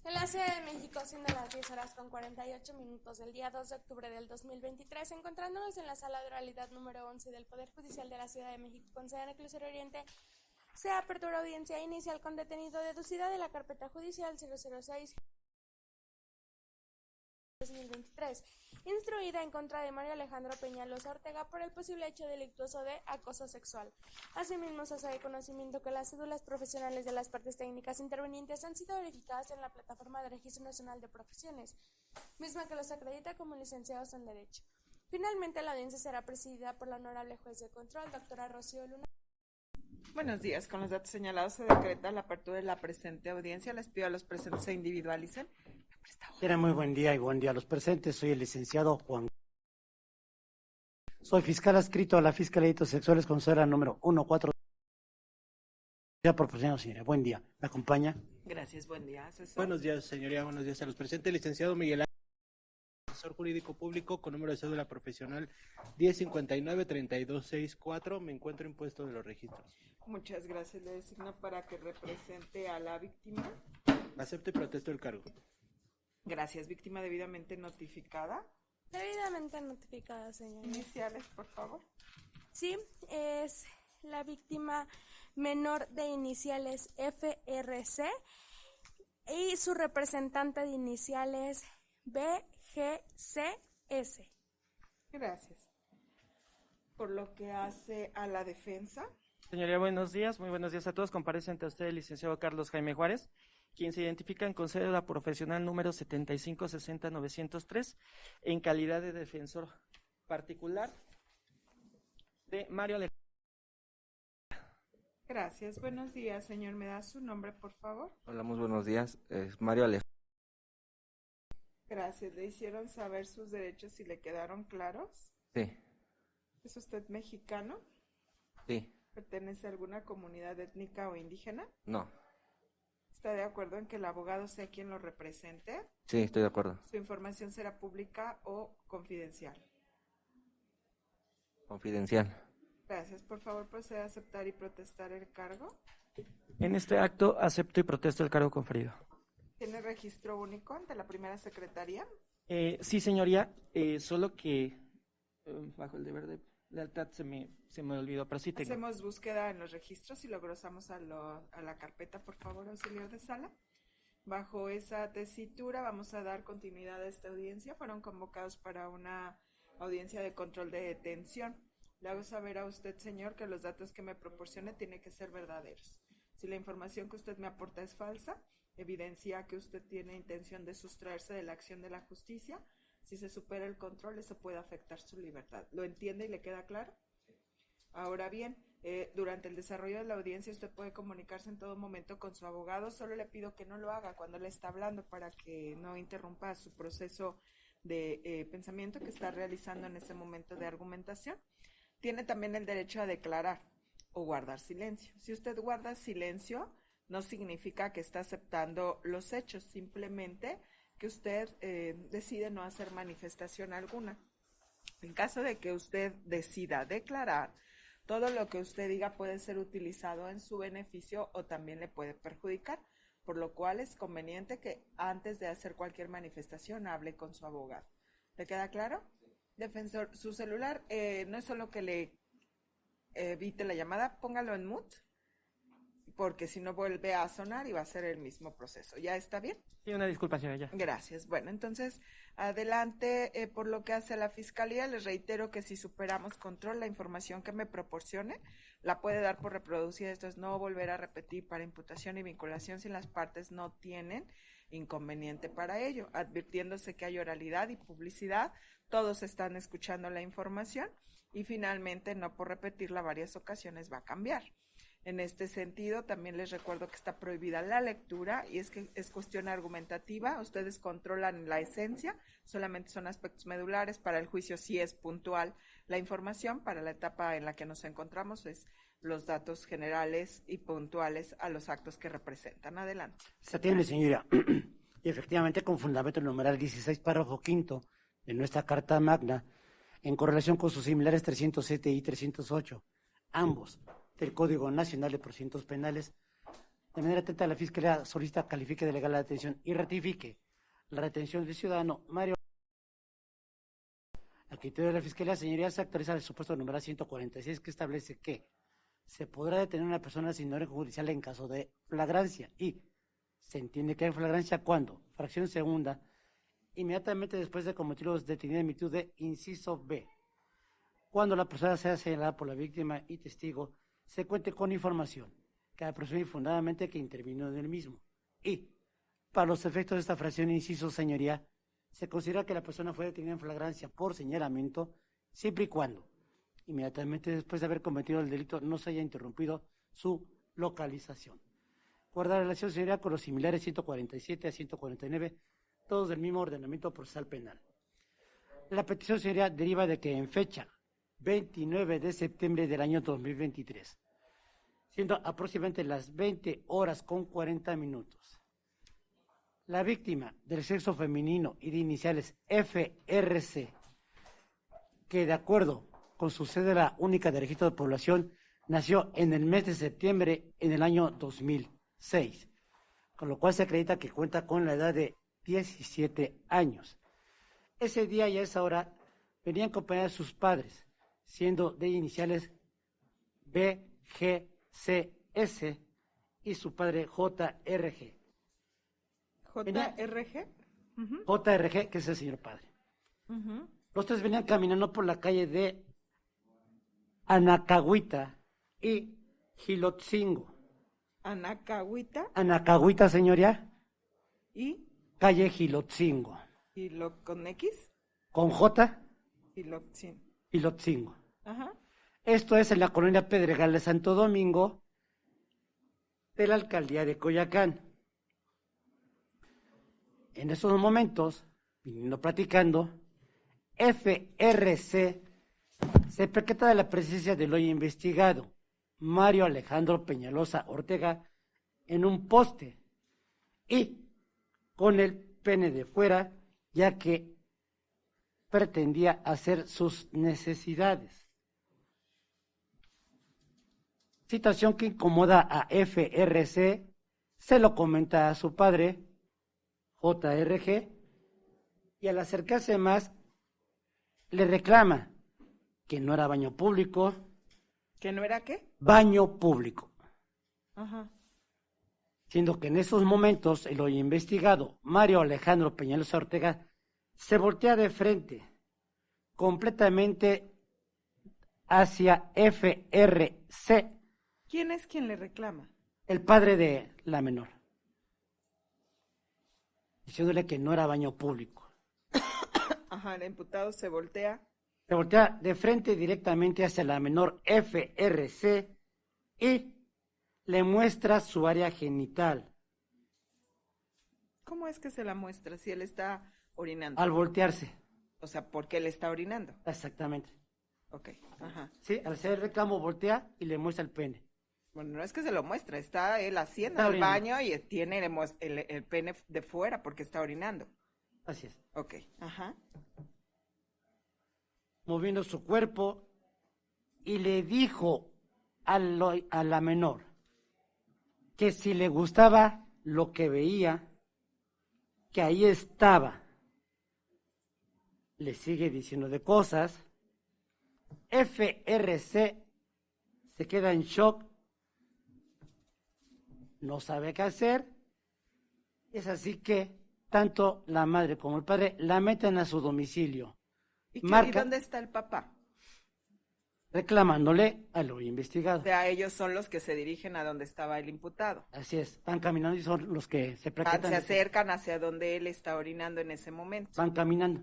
En la Ciudad de México, siendo las 10:48 del día 2 de octubre del 2023, encontrándonos en la sala de oralidad número 11 del Poder Judicial de la Ciudad de México con sede en Reclusorio Oriente, se apertura audiencia inicial con detenido deducida de la carpeta judicial 006-2023, instruida en contra de Mario Alejandro Peñalosa Ortega por el posible hecho delictuoso de acoso sexual. Asimismo, se hace de conocimiento que las cédulas profesionales de las partes técnicas intervenientes han sido verificadas en la plataforma de Registro Nacional de Profesiones, misma que los acredita como licenciados en Derecho. Finalmente, la audiencia será presidida por la honorable juez de control, doctora Rocío Luna. Buenos días. Con los datos señalados se decreta la apertura de la presente audiencia. Les pido a los presentes se individualicen. Era muy buen día y buen día a los presentes. Soy el licenciado Juan. Soy fiscal adscrito a la Fiscalía de Delitos Sexuales con cédula número 14. Proporcionado, señora. Buen día. ¿Me acompaña? Gracias. Buen día, asesor. Buenos días, señoría. Buenos días a los presentes. Licenciado Miguel Ángel, asesor jurídico público con número de cédula profesional 1059-3264. Me encuentro en puesto de los registros. Muchas gracias. Le designo para que represente a la víctima. Acepto y protesto el cargo. Gracias. Víctima debidamente notificada. Debidamente notificada, señora. Iniciales, por favor. Sí, es la víctima menor de iniciales FRC y su representante de iniciales BGCS. Gracias. Por lo que hace a la defensa. Señoría, buenos días. Muy buenos días a todos. Comparece ante usted el licenciado Carlos Jaime Juárez, quien se identifica con cédula profesional número 7560903 en calidad de defensor particular de Mario Alejandro. Gracias. Buenos días, señor. ¿Me da su nombre, por favor? Hola, muy buenos días. Es Mario Alejandro. Gracias. ¿Le hicieron saber sus derechos y le quedaron claros? Sí, ¿Es usted mexicano? sí, ¿Pertenece a alguna comunidad étnica o indígena? no. ¿Está de acuerdo en que el abogado sea quien lo represente? Sí, estoy de acuerdo. ¿Su información será pública o confidencial? Confidencial. Gracias. Por favor, proceda a aceptar y protestar el cargo. En este acto acepto y protesto el cargo conferido. ¿Tiene registro único ante la primera secretaría? Sí, señoría, solo que bajo el deber de lealtad se me olvidó, pero sí tengo. Hacemos búsqueda en los registros y lo glosamos a la carpeta, por favor, auxiliar de sala. Bajo esa tesitura vamos a dar continuidad a esta audiencia. Fueron convocados para una audiencia de control de detención. Le hago saber a usted, señor, que los datos que me proporcione tienen que ser verdaderos. Si la información que usted me aporta es falsa, evidencia que usted tiene intención de sustraerse de la acción de la justicia. Si se supera el control, eso puede afectar su libertad. ¿Lo entiende y le queda claro? Ahora bien, durante el desarrollo de la audiencia usted puede comunicarse en todo momento con su abogado. Solo le pido que no lo haga cuando le está hablando para que no interrumpa su proceso de pensamiento que está realizando en ese momento de argumentación. Tiene también el derecho a declarar o guardar silencio. Si usted guarda silencio, no significa que está aceptando los hechos, simplemente que usted decide no hacer manifestación alguna. En caso de que usted decida declarar, todo lo que usted diga puede ser utilizado en su beneficio o también le puede perjudicar, por lo cual es conveniente que antes de hacer cualquier manifestación hable con su abogado. ¿Le queda claro? Defensor, su celular no es solo que le evite la llamada, póngalo en mute, porque si no vuelve a sonar y va a ser el mismo proceso. ¿Ya está bien? Sí, una disculpa, señora, ya. Gracias. Bueno, entonces, adelante. Por lo que hace a la Fiscalía, les reitero que si superamos control, la información que me proporcione la puede dar por reproducida. Esto es no volver a repetir para imputación y vinculación si las partes no tienen inconveniente para ello, advirtiéndose que hay oralidad y publicidad. Todos están escuchando la información y finalmente, no por repetirla varias ocasiones, va a cambiar. En este sentido, también les recuerdo que está prohibida la lectura y es que es cuestión argumentativa. Ustedes controlan la esencia, solamente son aspectos medulares. Para el juicio sí es puntual la información. Para la etapa en la que nos encontramos es los datos generales y puntuales a los actos que representan. Adelante. Se atiende, señoría. Y efectivamente, con fundamento numeral 16, párrafo quinto de nuestra Carta Magna, en correlación con sus similares 307 y 308, ambos del Código Nacional de Procedimientos Penales, De manera atenta, la Fiscalía solicita califique de legal la detención y ratifique la retención del ciudadano Mario. Al criterio de la Fiscalía, señorías, se actualiza el supuesto numeral 146 que establece que se podrá detener a una persona sin orden judicial en caso de flagrancia y se entiende que hay flagrancia cuando, fracción segunda, inmediatamente después de cometer los detenidos en virtud de inciso B, cuando la persona sea señalada por la víctima y testigo, se cuente con información que la persona infundadamente que intervino en el mismo. Y, para los efectos de esta fracción, inciso, señoría, se considera que la persona fue detenida en flagrancia por señalamiento, siempre y cuando, inmediatamente después de haber cometido el delito, no se haya interrumpido su localización. Guarda relación, señoría, con los similares 147 a 149, todos del mismo ordenamiento procesal penal. La petición, señoría, deriva de que en fecha 29 de septiembre del año 2023, siendo aproximadamente las 20 horas con 40 minutos, la víctima del sexo femenino y de iniciales FRC, que de acuerdo con su cédula única de registro de población, nació en el mes de septiembre en el año 2006, con lo cual se acredita que cuenta con la edad de 17 años. Ese día y a esa hora venían acompañados de sus padres, siendo de iniciales BGCS y su padre JRG. JRG. JRG, que es el señor padre. Los tres venían caminando por la calle de Anacahuita y Gilotzingo. Anacahuita, señoría. y Calle Gilotzingo. con X. Con J, Gilotzin. Gilotzingo. Ajá. Esto es en la colonia Pedregal de Santo Domingo, de la alcaldía de Coyoacán. En esos momentos, viniendo platicando, FRC se percata de la presencia del hoy investigado, Mario Alejandro Peñalosa Ortega, en un poste y con el pene de fuera, ya que pretendía hacer sus necesidades. Situación que incomoda a FRC, se lo comenta a su padre, JRG, y al acercarse más, le reclama que no era baño público. ¿Que no era qué? Baño público. Ajá. Siendo que en esos momentos el hoy investigado, Mario Alejandro Peñalosa Ortega, se voltea de frente, completamente hacia FRC. ¿Quién es quien le reclama? El padre de la menor, diciéndole que no era baño público. Ajá, el imputado se voltea. Se voltea de frente directamente hacia la menor FRC y le muestra su área genital. ¿Cómo es que se la muestra si él está orinando? Al voltearse. O sea, ¿por qué él está orinando? Exactamente. Ok, ajá. Sí, al hacer el reclamo voltea y le muestra el pene. Bueno, no es que se lo muestra, está él haciendo Está el orinando. baño y tiene el pene de fuera porque está orinando. Así es. Ok, ajá. Moviendo su cuerpo y le dijo a la menor que si le gustaba lo que veía, que ahí estaba. Le sigue diciendo de cosas. FRC se queda en shock, no sabe qué hacer. Es así que tanto la madre como el padre la meten a su domicilio, ¿Y Marca. dónde está el papá? reclamándole a lo investigado. O sea, ellos son los que se dirigen a donde estaba el imputado. Así es, van caminando y son los que se Se percatan. acercan hacia donde él está orinando en ese momento. Van caminando.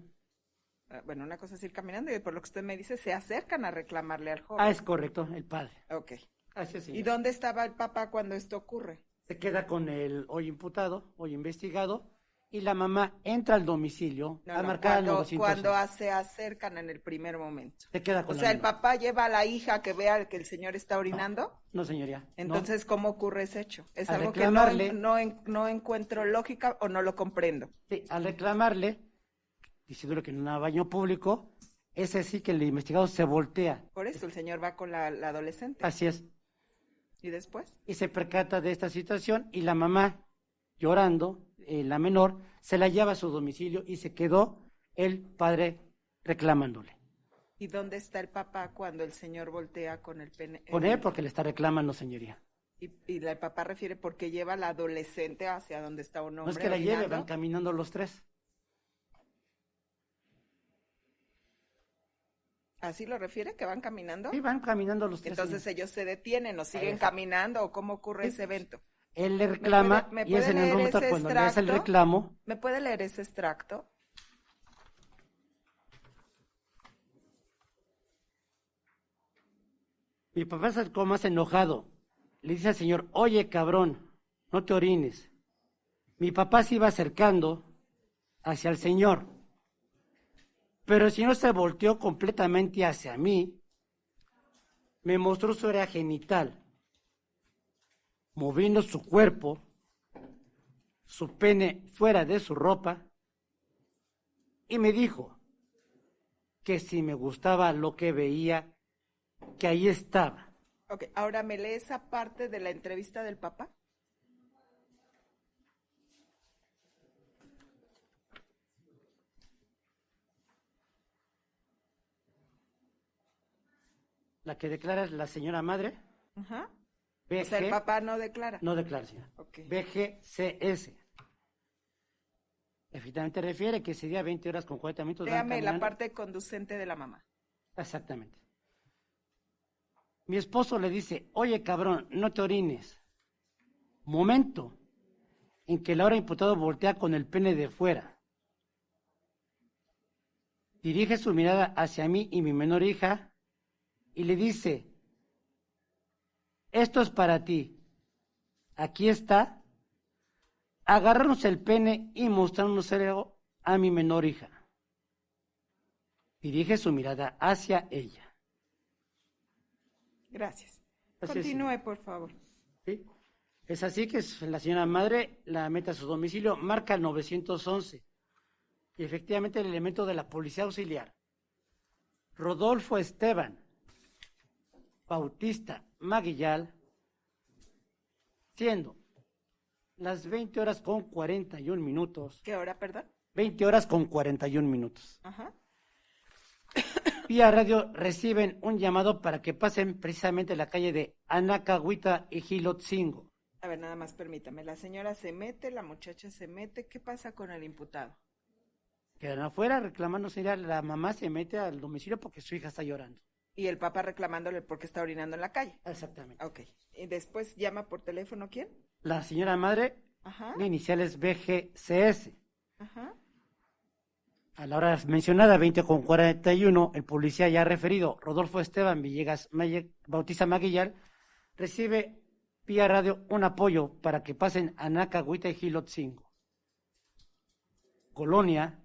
Bueno, una cosa es ir caminando y por lo que usted me dice, se acercan a reclamarle al joven. Ah, es correcto, el padre. Ok. Así es, ¿Y señor. dónde estaba el papá cuando esto ocurre? Se queda con el hoy imputado, hoy investigado, y la mamá entra al domicilio No, a no, marcar al cuando 911. se acercan en el primer momento. Se queda O con sea, la el menor. papá lleva a la hija que vea que el señor está orinando. No, señoría. no. Entonces, ¿cómo ocurre ese hecho? Es Al algo que reclamarle- no encuentro lógica o no lo comprendo. Sí, al reclamarle, diciéndole que no era baño público, ese sí que el investigado se voltea. Por eso el señor va con la adolescente. Así es. ¿Y después? y se percata de esta situación y la mamá, llorando, la menor, se la lleva a su domicilio y se quedó el padre reclamándole. ¿Y dónde está el papá cuando el señor voltea con el pene? Con él porque le está reclamando, señoría. Y el papá refiere porque lleva a la adolescente hacia donde está un hombre. No es que la lleve, orinando. van caminando los tres. ¿Así lo refiere? ¿Que van caminando? Sí, van caminando los tres. Entonces señora. ellos se detienen o siguen Exacto. caminando o cómo ocurre ese evento. Él le reclama me y es puede en el leer momento ese cuando le hace el extracto? reclamo. ¿Me puede leer ese extracto? Mi papá se acercó más enojado. Le dice al señor, oye cabrón, no te orines. Mi papá se iba acercando hacia el señor, pero el señor se volteó completamente hacia mí, me mostró su área genital, moviendo su cuerpo, su pene fuera de su ropa, y me dijo que si me gustaba lo que veía, que ahí estaba. Ok, ahora me lee esa parte de la entrevista del papá. La que declara es la señora madre, Ajá. BG, O sea, el papá no declara. no declara, señora. Ok. BGCS. Efectivamente refiere que ese día 20 horas con 40 minutos van Léame la caminando. parte conducente de la mamá. Exactamente. Mi esposo le dice, oye cabrón, no te orines. Momento en que el ahora imputado voltea con el pene de fuera. Dirige su mirada hacia mí y mi menor hija y le dice, esto es para ti. Aquí está. Agarrarnos el pene y mostrárnoselo a mi menor hija. Dirige su mirada hacia ella. Gracias. Así es, Continúe, por favor. ¿Sí? Es así que la señora madre la mete a su domicilio, marca el 911 y efectivamente el elemento de la policía auxiliar, Rodolfo Esteban Bautista Maguillal, siendo las 20 horas con 41 minutos, ¿Qué hora, perdón? 20 horas con 41 minutos. Ajá. Vía radio reciben un llamado para que pasen precisamente la calle de Anacahuita y Gilotzingo. A ver, nada más permítame. La señora se mete, la muchacha se mete. ¿Qué pasa con el imputado? Quedan afuera reclamando, señora, la mamá se mete al domicilio porque su hija está llorando. Y el papá reclamándole porque está orinando en la calle. Exactamente. Ok. Y después llama por teléfono, ¿quién? La señora madre, Ajá. de iniciales BGCS. Ajá. A la hora mencionada, 20:41, el policía ya referido, Rodolfo Esteban Villegas Bautista Maguillal, recibe vía radio un apoyo para que pasen a Nacahuita y Gilotzingo. Colonia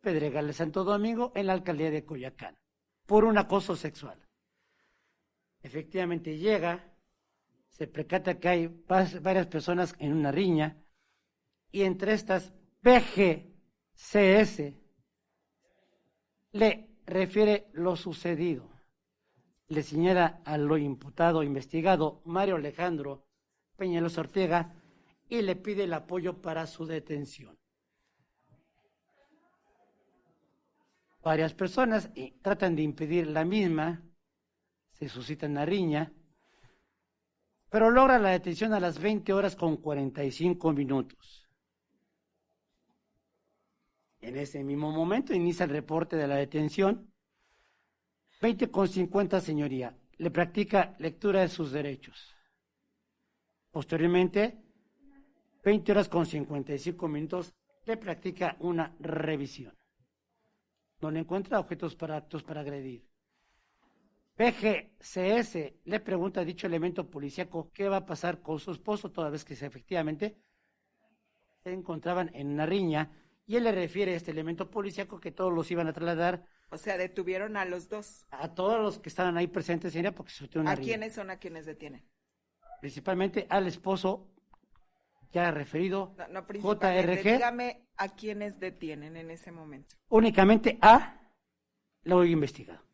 Pedregal de Santo Domingo, en la alcaldía de Coyoacán, por un acoso sexual. Efectivamente llega, se percata que hay varias personas en una riña, y entre estas BGCS le refiere lo sucedido. Le señala a lo imputado investigado Mario Alejandro Peñalosa Ortega y le pide el apoyo para su detención. Varias personas tratan de impedir la misma, se suscita una riña, pero logra la detención a las 20 horas con 45 minutos. En ese mismo momento inicia el reporte de la detención. 20:50, señoría, le practica lectura de sus derechos. Posteriormente, 20 horas con 55 minutos, le practica una revisión. No le encuentra objetos para actos para agredir. PGCS le pregunta a dicho elemento policíaco qué va a pasar con su esposo, toda vez que efectivamente se encontraban en una riña, y él le refiere a este elemento policíaco que todos los iban a trasladar. O sea, detuvieron a los dos. A todos los que estaban ahí presentes, señora, porque se surtió una ¿A riña. quiénes son a quienes detienen? Principalmente al esposo ya referido, No, principalmente. JRG, Dígame a quiénes detienen en ese momento. únicamente a lo investigado.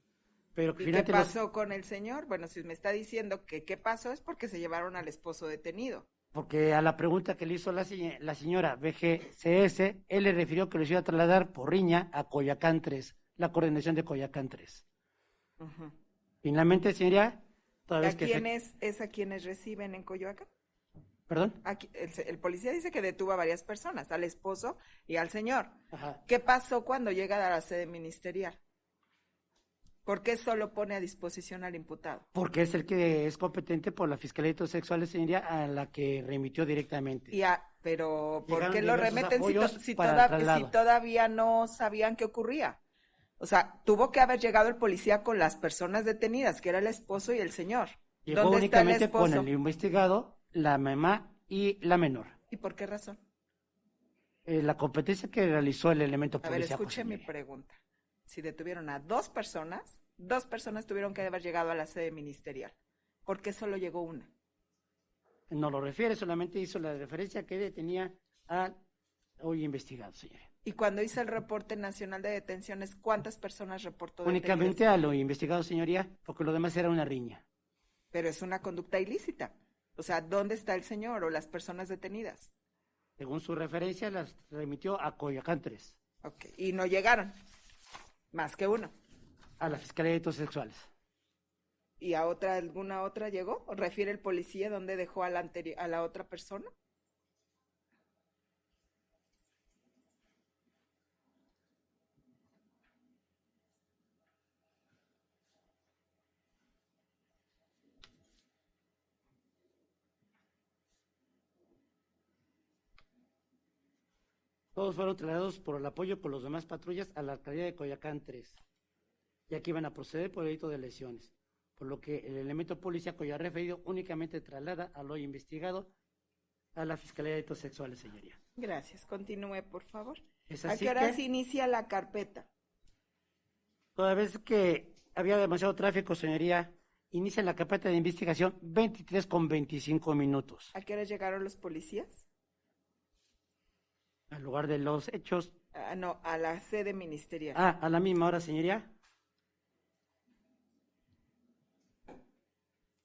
Pero que ¿Y qué finalmente los- pasó con el señor? Bueno, si me está diciendo que qué pasó es porque se llevaron al esposo detenido. porque a la pregunta que le hizo la señora BGCS, él le refirió que los iba a trasladar por riña a Coyoacán 3, la coordinación de Coyoacán 3. Ujú. Finalmente, señoría, toda ¿A vez que... quiénes es a quienes reciben en Coyoacán? ¿Perdón? Aquí, el policía dice que detuvo a varias personas, al esposo y al señor. Ajá. ¿Qué pasó cuando llega a la sede ministerial? ¿Por qué solo pone a disposición al imputado? Porque es el que es competente por la Fiscalía de Delitos Sexuales, señoría, a la que remitió directamente. Pero ¿por Llegaron qué lo diversos remeten apoyos si para el si traslado. todavía no sabían qué ocurría? O sea, tuvo que haber llegado el policía con las personas detenidas, que era el esposo y el señor. Llegó ¿Dónde está el únicamente con esposo? el investigado, la mamá y la menor. ¿Y por qué razón? La competencia que realizó el elemento A ver, policiaco, escuche mi señoría. pregunta. Si detuvieron a dos personas tuvieron que haber llegado a la sede ministerial. ¿Por qué solo llegó una? No lo refiere, solamente hizo la referencia que detenía al hoy investigado, señoría. Y cuando hice el reporte nacional de detenciones, ¿cuántas personas reportó Únicamente detenidas? a lo investigado, señoría, porque lo demás era una riña. Pero es una conducta ilícita. O sea, ¿dónde está el señor o las personas detenidas? Según su referencia, las remitió a Coyoacán 3, Ok, y no llegaron. Más que uno. a la Fiscalía de Delitos Sexuales. ¿Y a alguna otra llegó? ¿O refiere el policía dónde dejó a la otra persona? Todos fueron trasladados por el apoyo con los demás patrullas a la alcaldía de Coyoacán 3, ya que iban a proceder por delito de lesiones, por lo que el elemento policíaco ya referido únicamente traslada al hoy investigado a la Fiscalía de Delitos Sexuales, señoría. Gracias. Continúe, por favor. Es ¿A así qué hora que- se inicia la carpeta? Toda vez que había demasiado tráfico, señoría, inicia la carpeta de investigación 23:25. ¿A qué hora llegaron los policías? Al lugar de los hechos, No, a la sede ministerial. a la misma hora, señoría,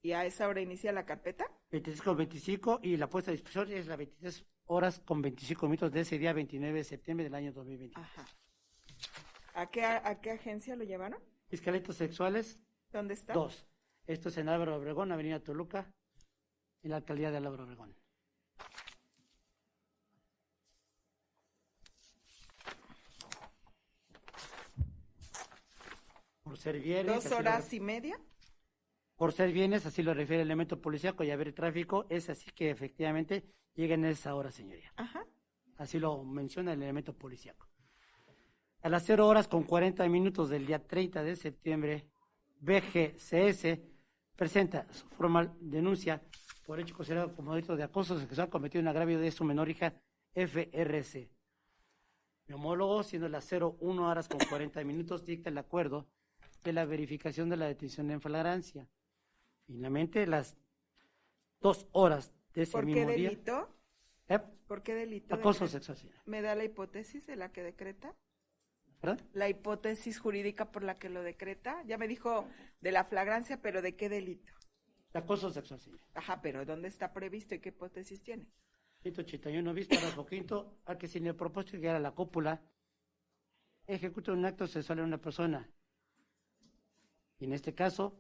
¿Y a esa hora inicia la carpeta? 23:25, y la puesta a disposición es las 23:25 de ese día 29 de septiembre del año 2020. Ajá. ¿A qué agencia lo llevaron? Fiscalía de Delitos Sexuales, ¿Dónde está? 2. Esto es en Álvaro Obregón, Avenida Toluca, en la alcaldía de Álvaro Obregón. Por ser viernes, 2 horas y media. por ser viernes, así lo refiere el elemento policíaco, y haber tráfico, es así que efectivamente lleguen a esa hora, señoría. Ajá. Así lo menciona el elemento policíaco. A las 0:40 del día 30 de septiembre, BGCS presenta su formal denuncia por hecho considerado como delito de acoso sexual cometido en agravio de su menor hija FRC. Mi homólogo, siendo las 01:40, dicta el acuerdo de la verificación de la detención en flagrancia. Finalmente, las 2 horas de ese ¿Por qué mismo día. delito? ¿Eh? ¿Por qué delito? Acoso decreta? sexual, señora. ¿Me da la hipótesis de la que decreta? ¿Verdad? La hipótesis jurídica por la que lo decreta. Ya me dijo de la flagrancia, pero ¿de qué delito? Acoso sexual, señora. Ajá, pero ¿dónde está previsto y qué hipótesis tiene? 181 bis, párrafo quinto, a que sin el propósito de llegar a la cópula, ejecuta un acto sexual en una persona. Y en este caso,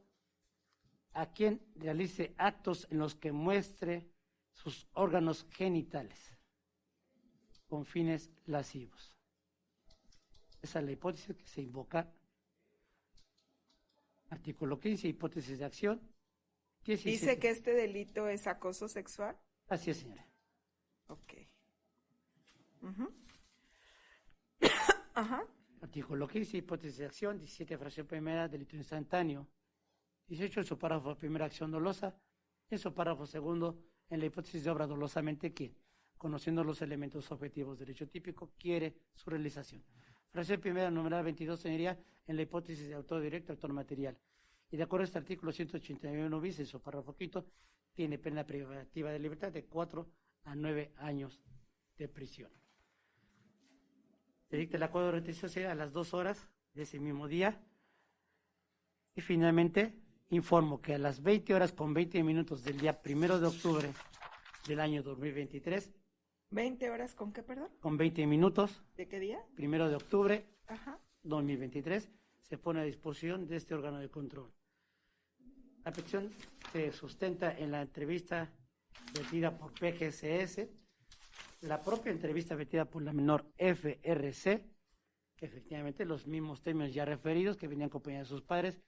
a quien realice actos en los que muestre sus órganos genitales con fines lascivos. Esa es la hipótesis que se invoca. Artículo 15, hipótesis de acción. 17. Dice que este delito es acoso sexual. Así es, señora. Ok. Ujú. Ajá. Artículo 15, hipótesis de acción. 17, fracción primera, delito instantáneo. 18, en su párrafo primera, acción dolosa. En su párrafo segundo, en la hipótesis de obra dolosamente, quien, conociendo los elementos objetivos del hecho típico, quiere su realización. Fracción primera, numeral 22, señoría, en la hipótesis de autor directo, autor material. Y de acuerdo a este artículo 181 bis, en su párrafo quinto, tiene pena privativa de libertad de 4 a 9 años de prisión. Se dicta el acuerdo de retención a las 2 horas de ese mismo día. Y finalmente, informo que a las 20 horas con 20 minutos del día 1 de octubre del año 2023, 20 horas con qué, perdón? con 20 minutos, ¿De qué día? 1 de octubre Ajá. 2023, se pone a disposición de este órgano de control. La petición se sustenta en la entrevista vertida por PGCS, la propia entrevista vertida por la menor FRC, efectivamente los mismos términos ya referidos que venían acompañados de sus padres,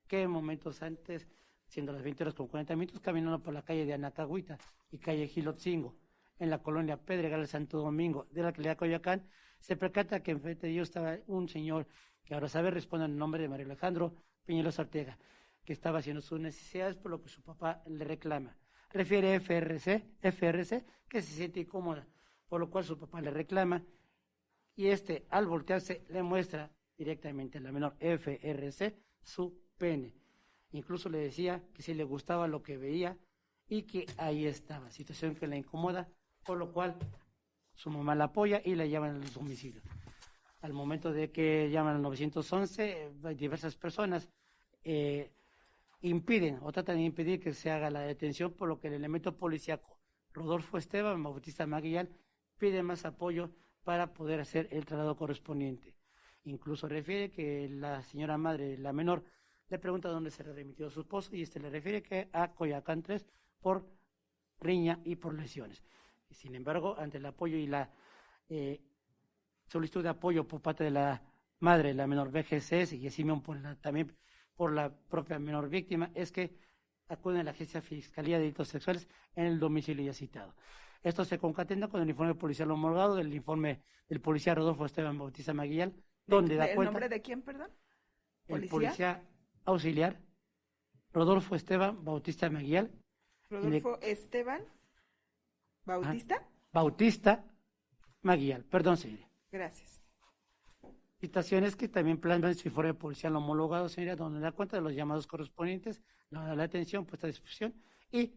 que momentos antes, siendo las 20 horas con 40 minutos, caminando por la calle de Anacahuita y calle Gilotzingo, en la colonia Pedregal, Santo Domingo, de la localidad de Coyoacán, se percata que enfrente de ellos estaba un señor que ahora sabe responde en nombre de Mario Alejandro Peñalosa Ortega, que estaba haciendo sus necesidades, por lo que su papá le reclama. Refiere FRC que se siente incómoda, por lo cual su papá le reclama, y al voltearse, le muestra directamente a la menor FRC su pene. Incluso le decía que si le gustaba lo que veía y que ahí estaba, situación que la incomoda, por lo cual su mamá la apoya y la llevan al domicilio. Al momento de que llaman al 911, diversas personas impiden o tratan de impedir que se haga la detención, por lo que el elemento policíaco Rodolfo Esteban Bautista Maguillal pide más apoyo para poder hacer el traslado correspondiente. Incluso refiere que la señora madre, la menor, le pregunta dónde se le remitió a su esposo y le refiere que a Coyoacán 3 por riña y por lesiones. Sin embargo, ante el apoyo y la solicitud de apoyo por parte de la madre, la menor BGCS, y así también por la propia menor víctima, es que acuden a la Agencia Fiscalía de Delitos Sexuales en el domicilio ya citado. Esto se concatena con el informe policial homologado del informe del policía Rodolfo Esteban Bautista Maguillal, donde da cuenta... ¿El nombre de quién, perdón? El policía auxiliar Rodolfo Esteban Bautista Maguillal. Rodolfo Esteban Bautista. Bautista Maguillal, perdón, señoría. Gracias. Citaciones que también plasman su informe policial homologado, señoría, donde da cuenta de los llamados correspondientes, la atención puesta a disposición y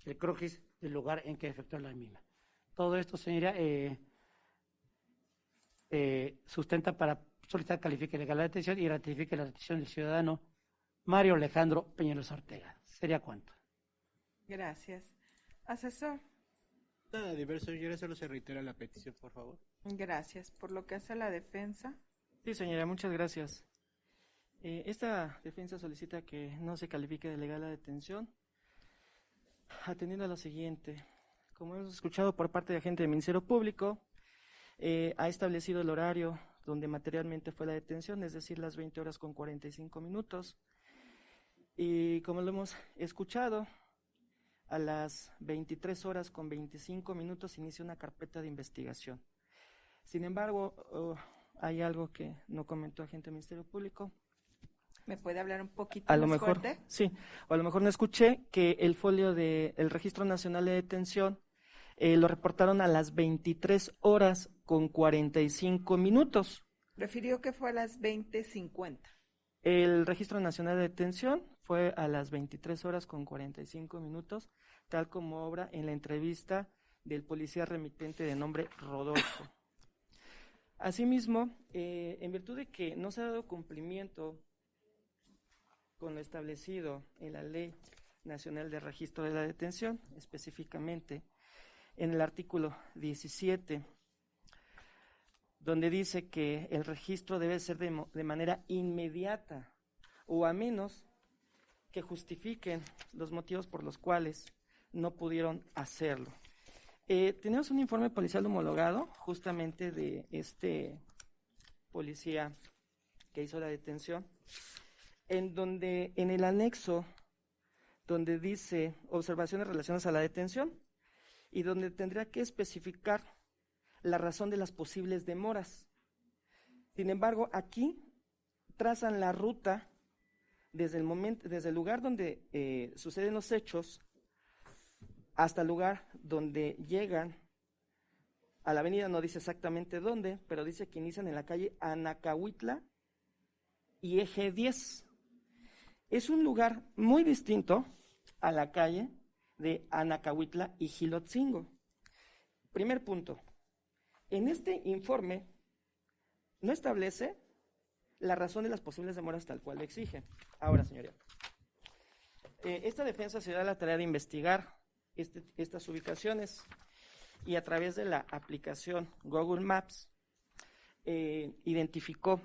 el croquis del lugar en que efectuó la misma. Todo esto, señoría, sustenta para solicitar califique legal la detención y ratifique la detención del ciudadano Mario Alejandro Peñalosa Ortega. ¿Sería cuánto? Gracias. Asesor. Nada diverso, señora, solo se reitera la petición, por favor. Gracias. Por lo que hace a la defensa. Sí, señora, muchas gracias. Esta defensa solicita que no se califique de legal la detención, atendiendo a lo siguiente. Como hemos escuchado por parte de agente del Ministerio Público, ha establecido el horario donde materialmente fue la detención, es decir, las 20 horas con 45 minutos. Y como lo hemos escuchado, a las 23 horas con 25 minutos inicia una carpeta de investigación. Sin embargo, hay algo que no comentó agente del Ministerio Público. ¿Me puede hablar un poquito A lo más mejor, fuerte? sí, o a lo mejor no escuché que el folio del Registro Nacional de Detención lo reportaron a las 23 horas con 45 minutos. Refirió que fue a las 20:50. El Registro Nacional de Detención fue a las 23 horas con 45 minutos, tal como obra en la entrevista del policía remitente de nombre Rodolfo. Asimismo, en virtud de que no se ha dado cumplimiento con lo establecido en la Ley Nacional de Registro de la Detención, específicamente en el artículo 17, donde dice que el registro debe ser de manera inmediata o a menos que justifiquen los motivos por los cuales no pudieron hacerlo. Tenemos un informe policial homologado justamente de este policía que hizo la detención, en donde en el anexo donde dice observaciones relacionadas a la detención y donde tendría que especificar la razón de las posibles demoras. Sin embargo, aquí trazan la ruta desde el lugar donde suceden los hechos hasta el lugar donde llegan a la avenida, no dice exactamente dónde, pero dice que inician en la calle Anacahuitla y Eje 10. Es un lugar muy distinto a la calle de Anacahuitla y Gilotzingo. Primer punto. En este informe no establece la razón de las posibles demoras tal cual lo exige. Ahora, señoría, esta defensa se da la tarea de investigar estas ubicaciones y a través de la aplicación Google Maps identificó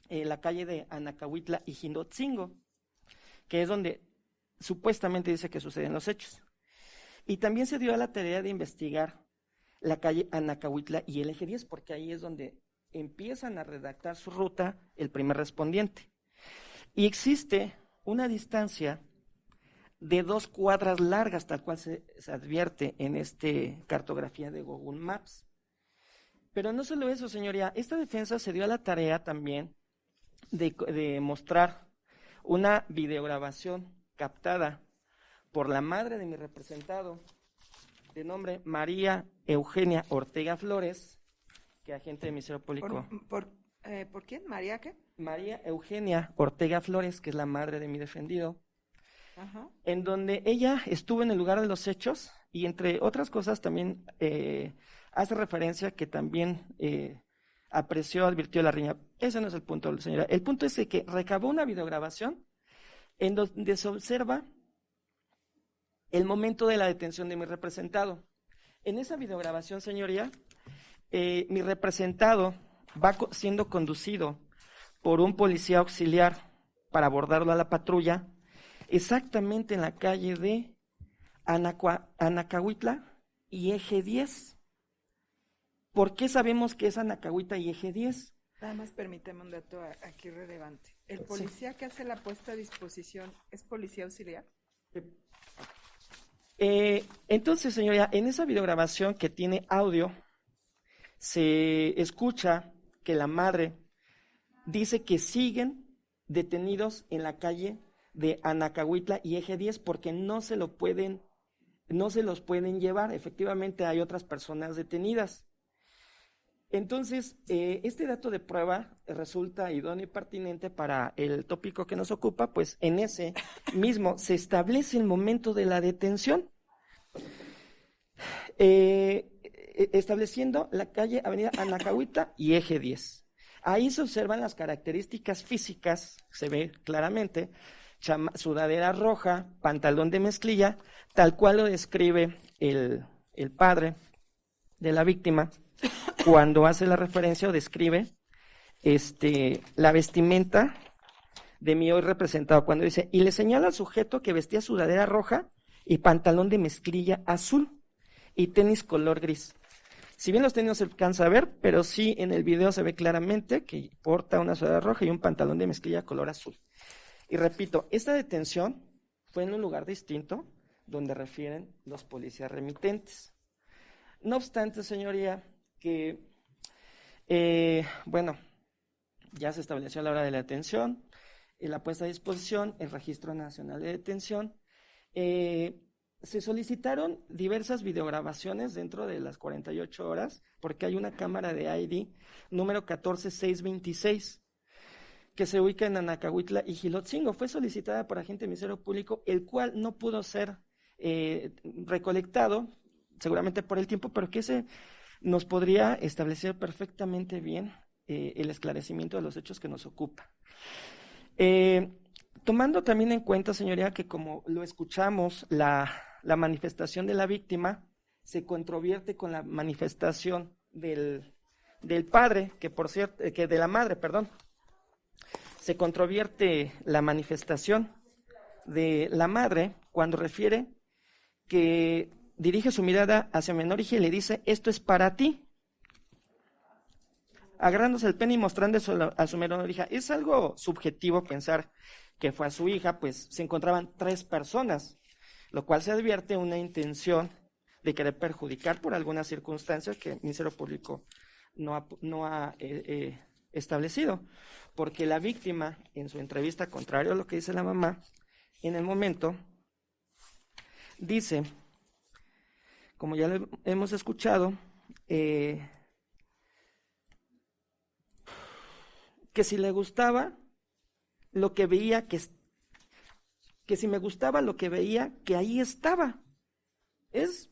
la calle de Anacahuitla y Jindotzingo, que es donde supuestamente dice que suceden los hechos. Y también se dio a la tarea de investigar la calle Anacahuitla y el eje 10, porque ahí es donde empiezan a redactar su ruta el primer respondiente. Y existe una distancia de 2 cuadras largas, tal cual se advierte en esta cartografía de Google Maps. Pero no solo eso, señoría, esta defensa se dio a la tarea también de mostrar una videograbación captada por la madre de mi representado, de nombre María Eugenia Ortega Flores, que agente de Ministerio Público. ¿Por quién? ¿María qué? María Eugenia Ortega Flores, que es la madre de mi defendido, Ajá. en donde ella estuvo en el lugar de los hechos y entre otras cosas también hace referencia que también apreció, advirtió la riña. Ese no es el punto, señora. El punto es que recabó una videograbación en donde se observa el momento de la detención de mi representado. En esa videograbación, señoría, mi representado va siendo conducido por un policía auxiliar para abordarlo a la patrulla, exactamente en la calle de Anacahuitla y eje 10. ¿Por qué sabemos que es Anacahuitla y eje 10? Nada más permíteme un dato aquí relevante. ¿El policía que hace la puesta a disposición es policía auxiliar? Entonces, señoría, en esa videograbación que tiene audio, se escucha que la madre dice que siguen detenidos en la calle de Anacahuitla y eje 10 porque no se los pueden llevar. Efectivamente, hay otras personas detenidas. Entonces, este dato de prueba resulta idóneo y pertinente para el tópico que nos ocupa, pues en ese mismo se establece el momento de la detención, estableciendo la calle Avenida Anacahuitla y eje 10. Ahí se observan las características físicas, se ve claramente, sudadera roja, pantalón de mezclilla, tal cual lo describe el padre de la víctima, cuando hace la referencia o describe la vestimenta de mi hoy representado, cuando dice, y le señala al sujeto que vestía sudadera roja y pantalón de mezclilla azul y tenis color gris. Si bien los tenis no se alcanza a ver, pero sí en el video se ve claramente que porta una sudadera roja y un pantalón de mezclilla color azul. Y repito, esta detención fue en un lugar distinto donde refieren los policías remitentes. No obstante, señoría, que, ya se estableció la hora de la detención, la puesta a disposición, el Registro Nacional de Detención. Se solicitaron diversas videograbaciones dentro de las 48 horas, porque hay una cámara de ID número 14626, que se ubica en Anacahuitla y Jilotzingo. Fue solicitada por agente del Ministerio Público, el cual no pudo ser recolectado, seguramente por el tiempo, pero que ese nos podría establecer perfectamente bien el esclarecimiento de los hechos que nos ocupa. Tomando también en cuenta, señoría, que como lo escuchamos, la manifestación de la víctima se controvierte con la manifestación del padre, que por cierto, que de la madre, perdón. Se controvierte la manifestación de la madre cuando refiere que dirige su mirada hacia menor hija y le dice, esto es para ti, agarrándose el pene y mostrando a su menor hija. Es algo subjetivo pensar que fue a su hija, pues se encontraban 3 personas, lo cual se advierte una intención de querer perjudicar por alguna circunstancia que el Ministerio Público no ha establecido, porque la víctima, en su entrevista, contrario a lo que dice la mamá, en el momento, dice, como ya lo hemos escuchado, que si le gustaba lo que veía, que si me gustaba lo que veía, que ahí estaba. Es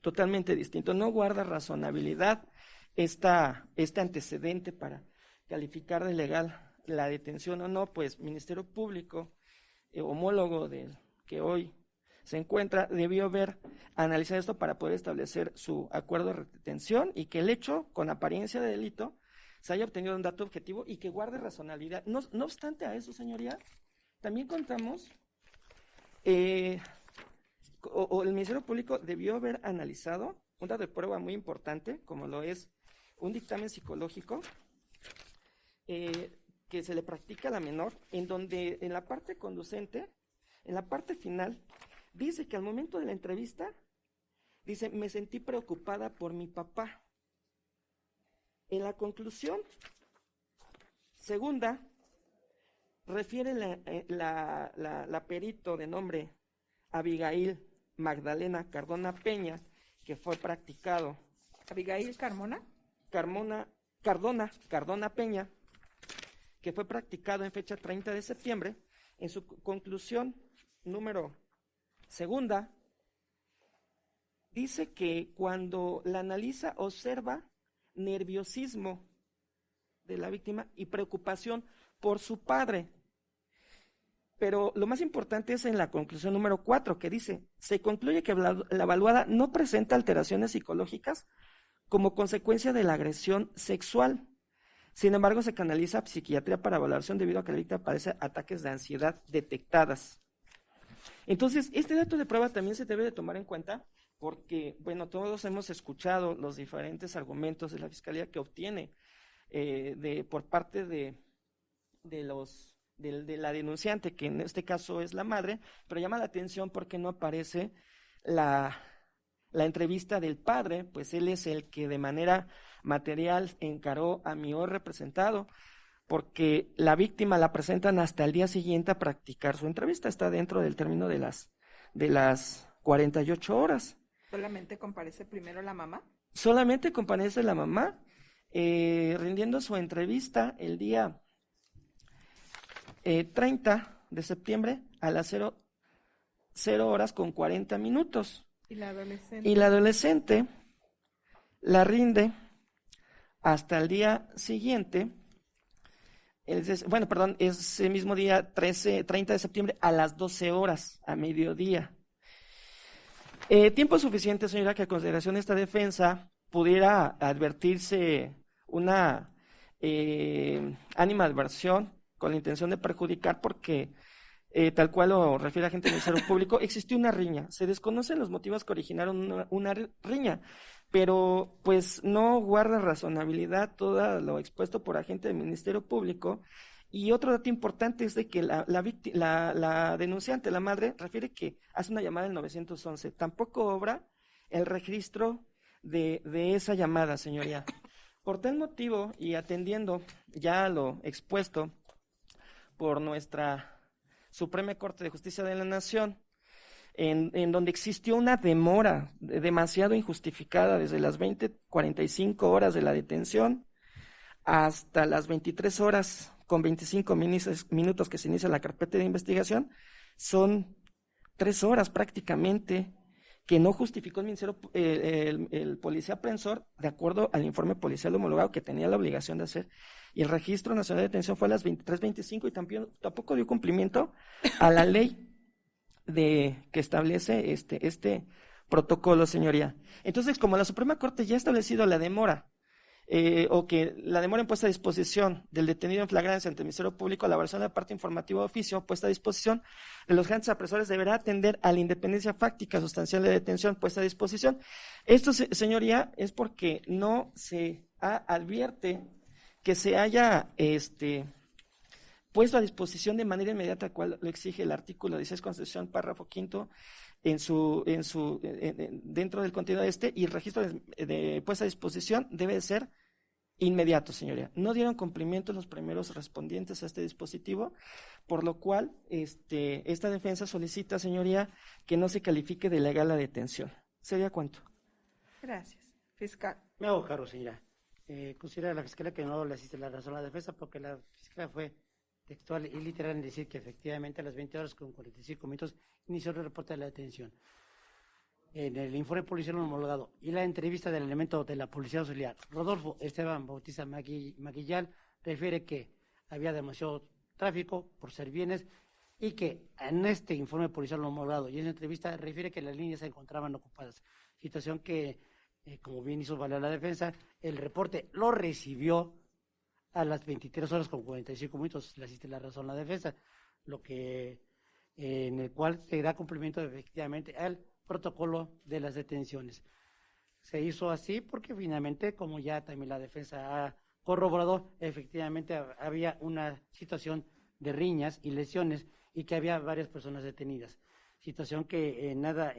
totalmente distinto, no guarda razonabilidad este antecedente para calificar de legal la detención o no, pues Ministerio Público, homólogo del que hoy se encuentra, debió haber analizado esto para poder establecer su acuerdo de retención y que el hecho, con apariencia de delito, se haya obtenido un dato objetivo y que guarde razonabilidad. No obstante a eso, señoría, también contamos, o el Ministerio Público debió haber analizado un dato de prueba muy importante, como lo es un dictamen psicológico que se le practica a la menor, en donde en la parte conducente, en la parte final, dice que al momento de la entrevista, dice, me sentí preocupada por mi papá. En la conclusión segunda, refiere la perito de nombre Abigail Magdalena Cardona Peña, que fue practicado. Abigail Carmona. Cardona Peña, que fue practicado en fecha 30 de septiembre, en su conclusión número segunda, dice que cuando la analiza observa nerviosismo de la víctima y preocupación por su padre. Pero lo más importante es en la conclusión número 4, que dice, se concluye que la evaluada no presenta alteraciones psicológicas como consecuencia de la agresión sexual. Sin embargo, se canaliza a psiquiatría para evaluación debido a que la víctima padece ataques de ansiedad detectadas. Entonces, este dato de prueba también se debe de tomar en cuenta porque, bueno, todos hemos escuchado los diferentes argumentos de la Fiscalía que obtiene por parte de la denunciante, que en este caso es la madre, pero llama la atención porque no aparece la entrevista del padre, pues él es el que de manera material encaró a mi hoy representado, porque la víctima la presentan hasta el día siguiente a practicar su entrevista, está dentro del término de las 48 horas. ¿Solamente comparece primero la mamá? Solamente comparece la mamá, rindiendo su entrevista el día 30 de septiembre a las 0 horas con 40 minutos. ¿Y la adolescente? Y la adolescente la rinde hasta el día siguiente, ese mismo día 30 de septiembre a las 12 horas, a mediodía. Tiempo suficiente, señora, que a consideración de esta defensa pudiera advertirse una animadversión con la intención de perjudicar porque, tal cual lo refiere agente del Ministerio Público, existió una riña. Se desconocen los motivos que originaron una riña, pero pues no guarda razonabilidad todo lo expuesto por agente del Ministerio Público. Y otro dato importante es de que la denunciante, la madre, refiere que hace una llamada al 911. Tampoco obra el registro de esa llamada, señoría. Por tal motivo, y atendiendo ya lo expuesto por nuestra Suprema Corte de Justicia de la Nación, en donde existió una demora demasiado injustificada desde las 20:45 horas de la detención hasta las 23 horas con 25 minutos que se inicia la carpeta de investigación, son 3 horas prácticamente que no justificó el policía aprensor de acuerdo al informe policial homologado que tenía la obligación de hacer. Y el Registro Nacional de Detención fue a las 23:25 y tampoco dio cumplimiento a la ley que establece este protocolo, señoría. Entonces, como la Suprema Corte ya ha establecido la demora, o que la demora en puesta a disposición del detenido en flagrancia ante el Ministerio Público, la versión de la parte informativa de oficio puesta a disposición de los agentes apresores deberá atender a la independencia fáctica sustancial de detención puesta a disposición. Esto, señoría, es porque no se advierte que se haya puesto a disposición de manera inmediata, cual lo exige el artículo 16 Constitución, párrafo quinto, dentro del contenido y el registro de puesta a disposición debe ser inmediato, señoría. No dieron cumplimiento los primeros respondientes a este dispositivo, por lo cual esta defensa solicita, señoría, que no se califique de ilegal la detención. ¿Sería cuánto? Gracias. Fiscal. Me hago cargo, señora. Considera la Fiscalía que no le asiste la razón a la defensa porque la Fiscalía fue textual y literal en decir que efectivamente a las 20 horas con 45 minutos inició el reporte de la detención. En el informe policial homologado y la entrevista del elemento de la Policía Auxiliar, Rodolfo Esteban Bautista Maguillal, refiere que había demasiado tráfico por ser bienes y que en este informe policial homologado y en esa entrevista refiere que las líneas se encontraban ocupadas, situación que, como bien hizo valer la defensa, el reporte lo recibió a las 23 horas con 45 minutos, le asiste la razón la defensa, lo que en el cual se da cumplimiento efectivamente al protocolo de las detenciones. Se hizo así porque finalmente, como ya también la defensa ha corroborado, efectivamente había una situación de riñas y lesiones y que había varias personas detenidas, situación que nada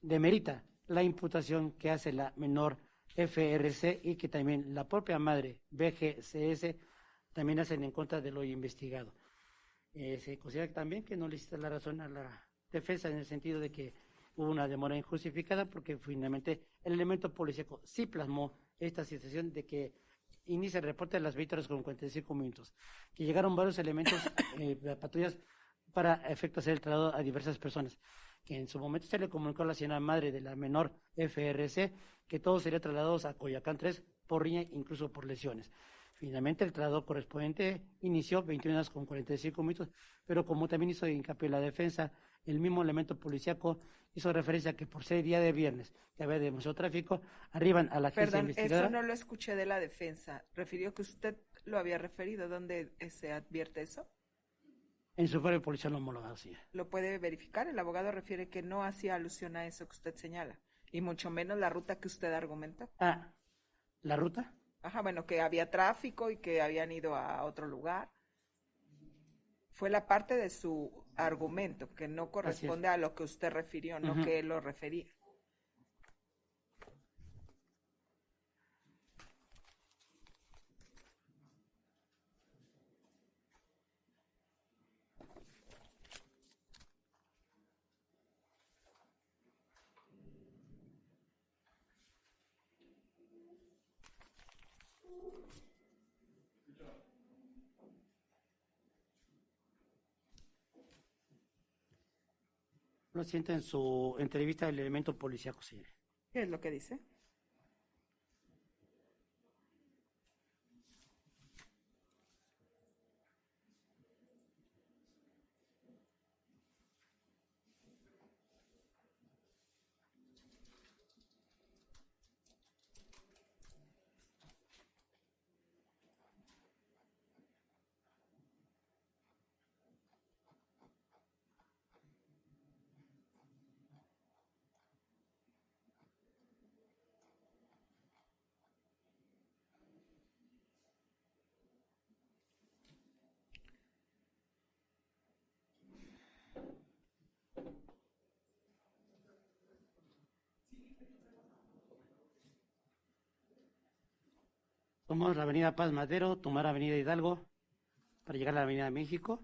demerita la imputación que hace la menor FRC y que también la propia madre BGCS también hacen en contra de lo investigado. Se considera también que no le hiciste la razón a la defensa en el sentido de que hubo una demora injustificada porque finalmente el elemento policíaco sí plasmó esta situación de que inicia el reporte a las 20 horas con 45 minutos, que llegaron varios elementos de patrullas para efectos del traslado a diversas personas, que en su momento se le comunicó a la señora madre de la menor FRC que todos serían trasladados a Coyoacán 3 por riña, incluso por lesiones. Finalmente el traslado correspondiente inició 21 horas con 45 minutos, pero como también hizo hincapié la defensa, el mismo elemento policíaco hizo referencia a que por ser día de viernes, que había demasiado tráfico, arriban a la agencia investigadora. Eso no lo escuché de la defensa. Refirió que usted lo había referido. ¿Dónde se advierte eso? En su informe policial homologado, sí. ¿Lo puede verificar? El abogado refiere que no hacía alusión a eso que usted señala, y mucho menos la ruta que usted argumentó. Ah, ¿la ruta? Ajá, bueno, que había tráfico y que habían ido a otro lugar. Fue la parte de su argumento, que no corresponde a lo que usted refirió, no que él lo refería. Lo siento en su entrevista del elemento policíaco, señor. ¿Qué es lo que dice? Tomamos la avenida Paz Madero, tomar avenida Hidalgo para llegar a la avenida México,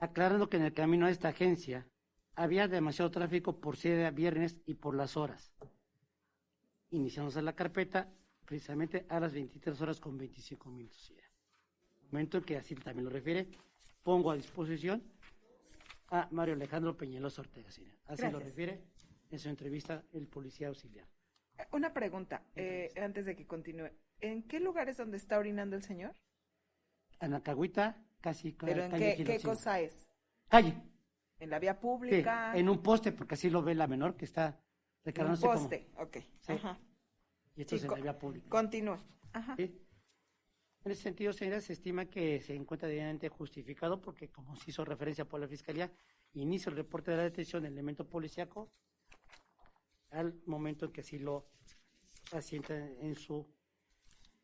aclarando que en el camino a esta agencia había demasiado tráfico por ser viernes y por las horas. Iniciamos la carpeta precisamente a las 23 horas con 25 minutos. Momento en que así también lo refiere, pongo a disposición a Mario Alejandro Peñalosa Ortega. Así Gracias. lo refiere en su entrevista el policía auxiliar. Una pregunta, antes de que continúe. ¿En qué lugar es donde está orinando el señor? Anacahuita, casi ¿Pero en calle qué Gilotzingo. cosa es? Calle. ¿En la vía Sí, pública? en un poste, porque así lo ve la menor que está En un recargándose como... poste, ok. Sí. Ajá. Y esto Sí, es en la vía pública. Continúe. Ajá. ¿Sí? En ese sentido, señora, se estima que se encuentra debidamente justificado porque, como se hizo referencia por la Fiscalía, inicia el reporte de la detención del elemento policíaco al momento en que así lo asienta en su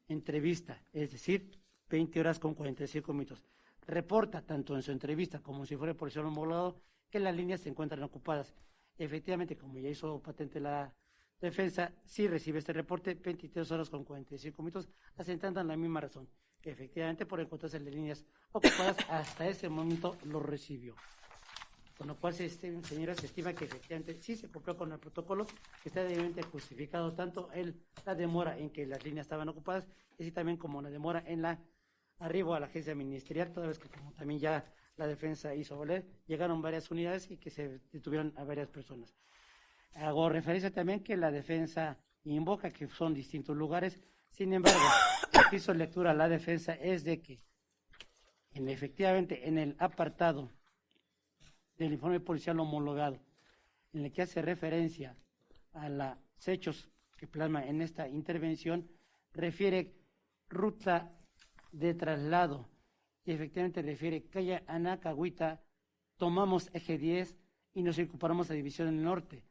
entrevista, es decir, 20 horas con 45 minutos. Reporta, tanto en su entrevista como si fuera por el homologado, que las líneas se encuentran ocupadas. Efectivamente, como ya hizo patente la defensa, sí recibe este reporte 23 horas con 45 minutos, asentando en la misma razón, que efectivamente por encontrarse las líneas ocupadas, hasta ese momento lo recibió. Con lo cual, señora, se estima que efectivamente sí se cumplió con el protocolo, que está debidamente justificado tanto la demora en que las líneas estaban ocupadas, y así también como la demora en la arribo a la agencia ministerial, toda vez que como también ya la defensa hizo valer, llegaron varias unidades y que se detuvieron a varias personas. Hago referencia también que la defensa invoca que son distintos lugares, sin embargo, que hizo lectura la defensa es de que, efectivamente, en el apartado del informe policial homologado, en el que hace referencia a los hechos que plasma en esta intervención, refiere ruta de traslado y efectivamente refiere calle Anacahuita, tomamos eje 10 y nos incorporamos a División del Norte.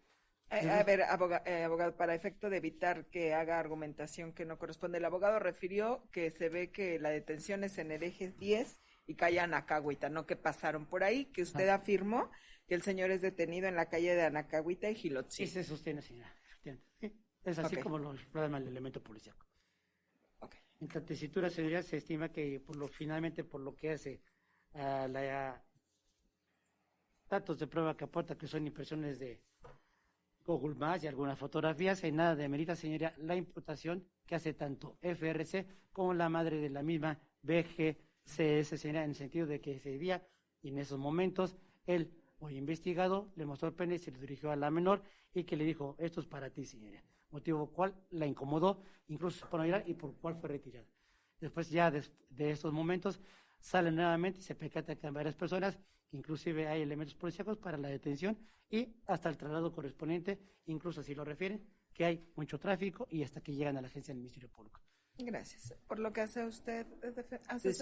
A ver, abogado, para efecto de evitar que haga argumentación que no corresponde, el abogado refirió que se ve que la detención es en el eje 10 y calle Anacahuita, no que pasaron por ahí, que usted afirmó que el señor es detenido en la calle de Anacahuita y Gilotzingo. Sí, se sostiene, señora. Es así como lo plasma el elemento policial. Okay. En la tesitura, señoría, se estima que finalmente por lo que hace a la datos de prueba que aporta, que son impresiones de Google Maps y algunas fotografías, en nada demerita, señoría, la imputación que hace tanto FRC como la madre de la misma BGCS, señoría, en el sentido de que ese día y en esos momentos él, hoy investigado, le mostró el pene y se lo dirigió a la menor y que le dijo, esto es para ti, señoría, motivo cual la incomodó, incluso por no ir y por cual fue retirada. Después ya de estos momentos sale nuevamente y se percata que hay varias personas, que inclusive hay elementos policíacos para la detención y hasta el traslado correspondiente, incluso así lo refieren, que hay mucho tráfico y hasta que llegan a la agencia del Ministerio Público. Gracias. Por lo que hace usted, Sí,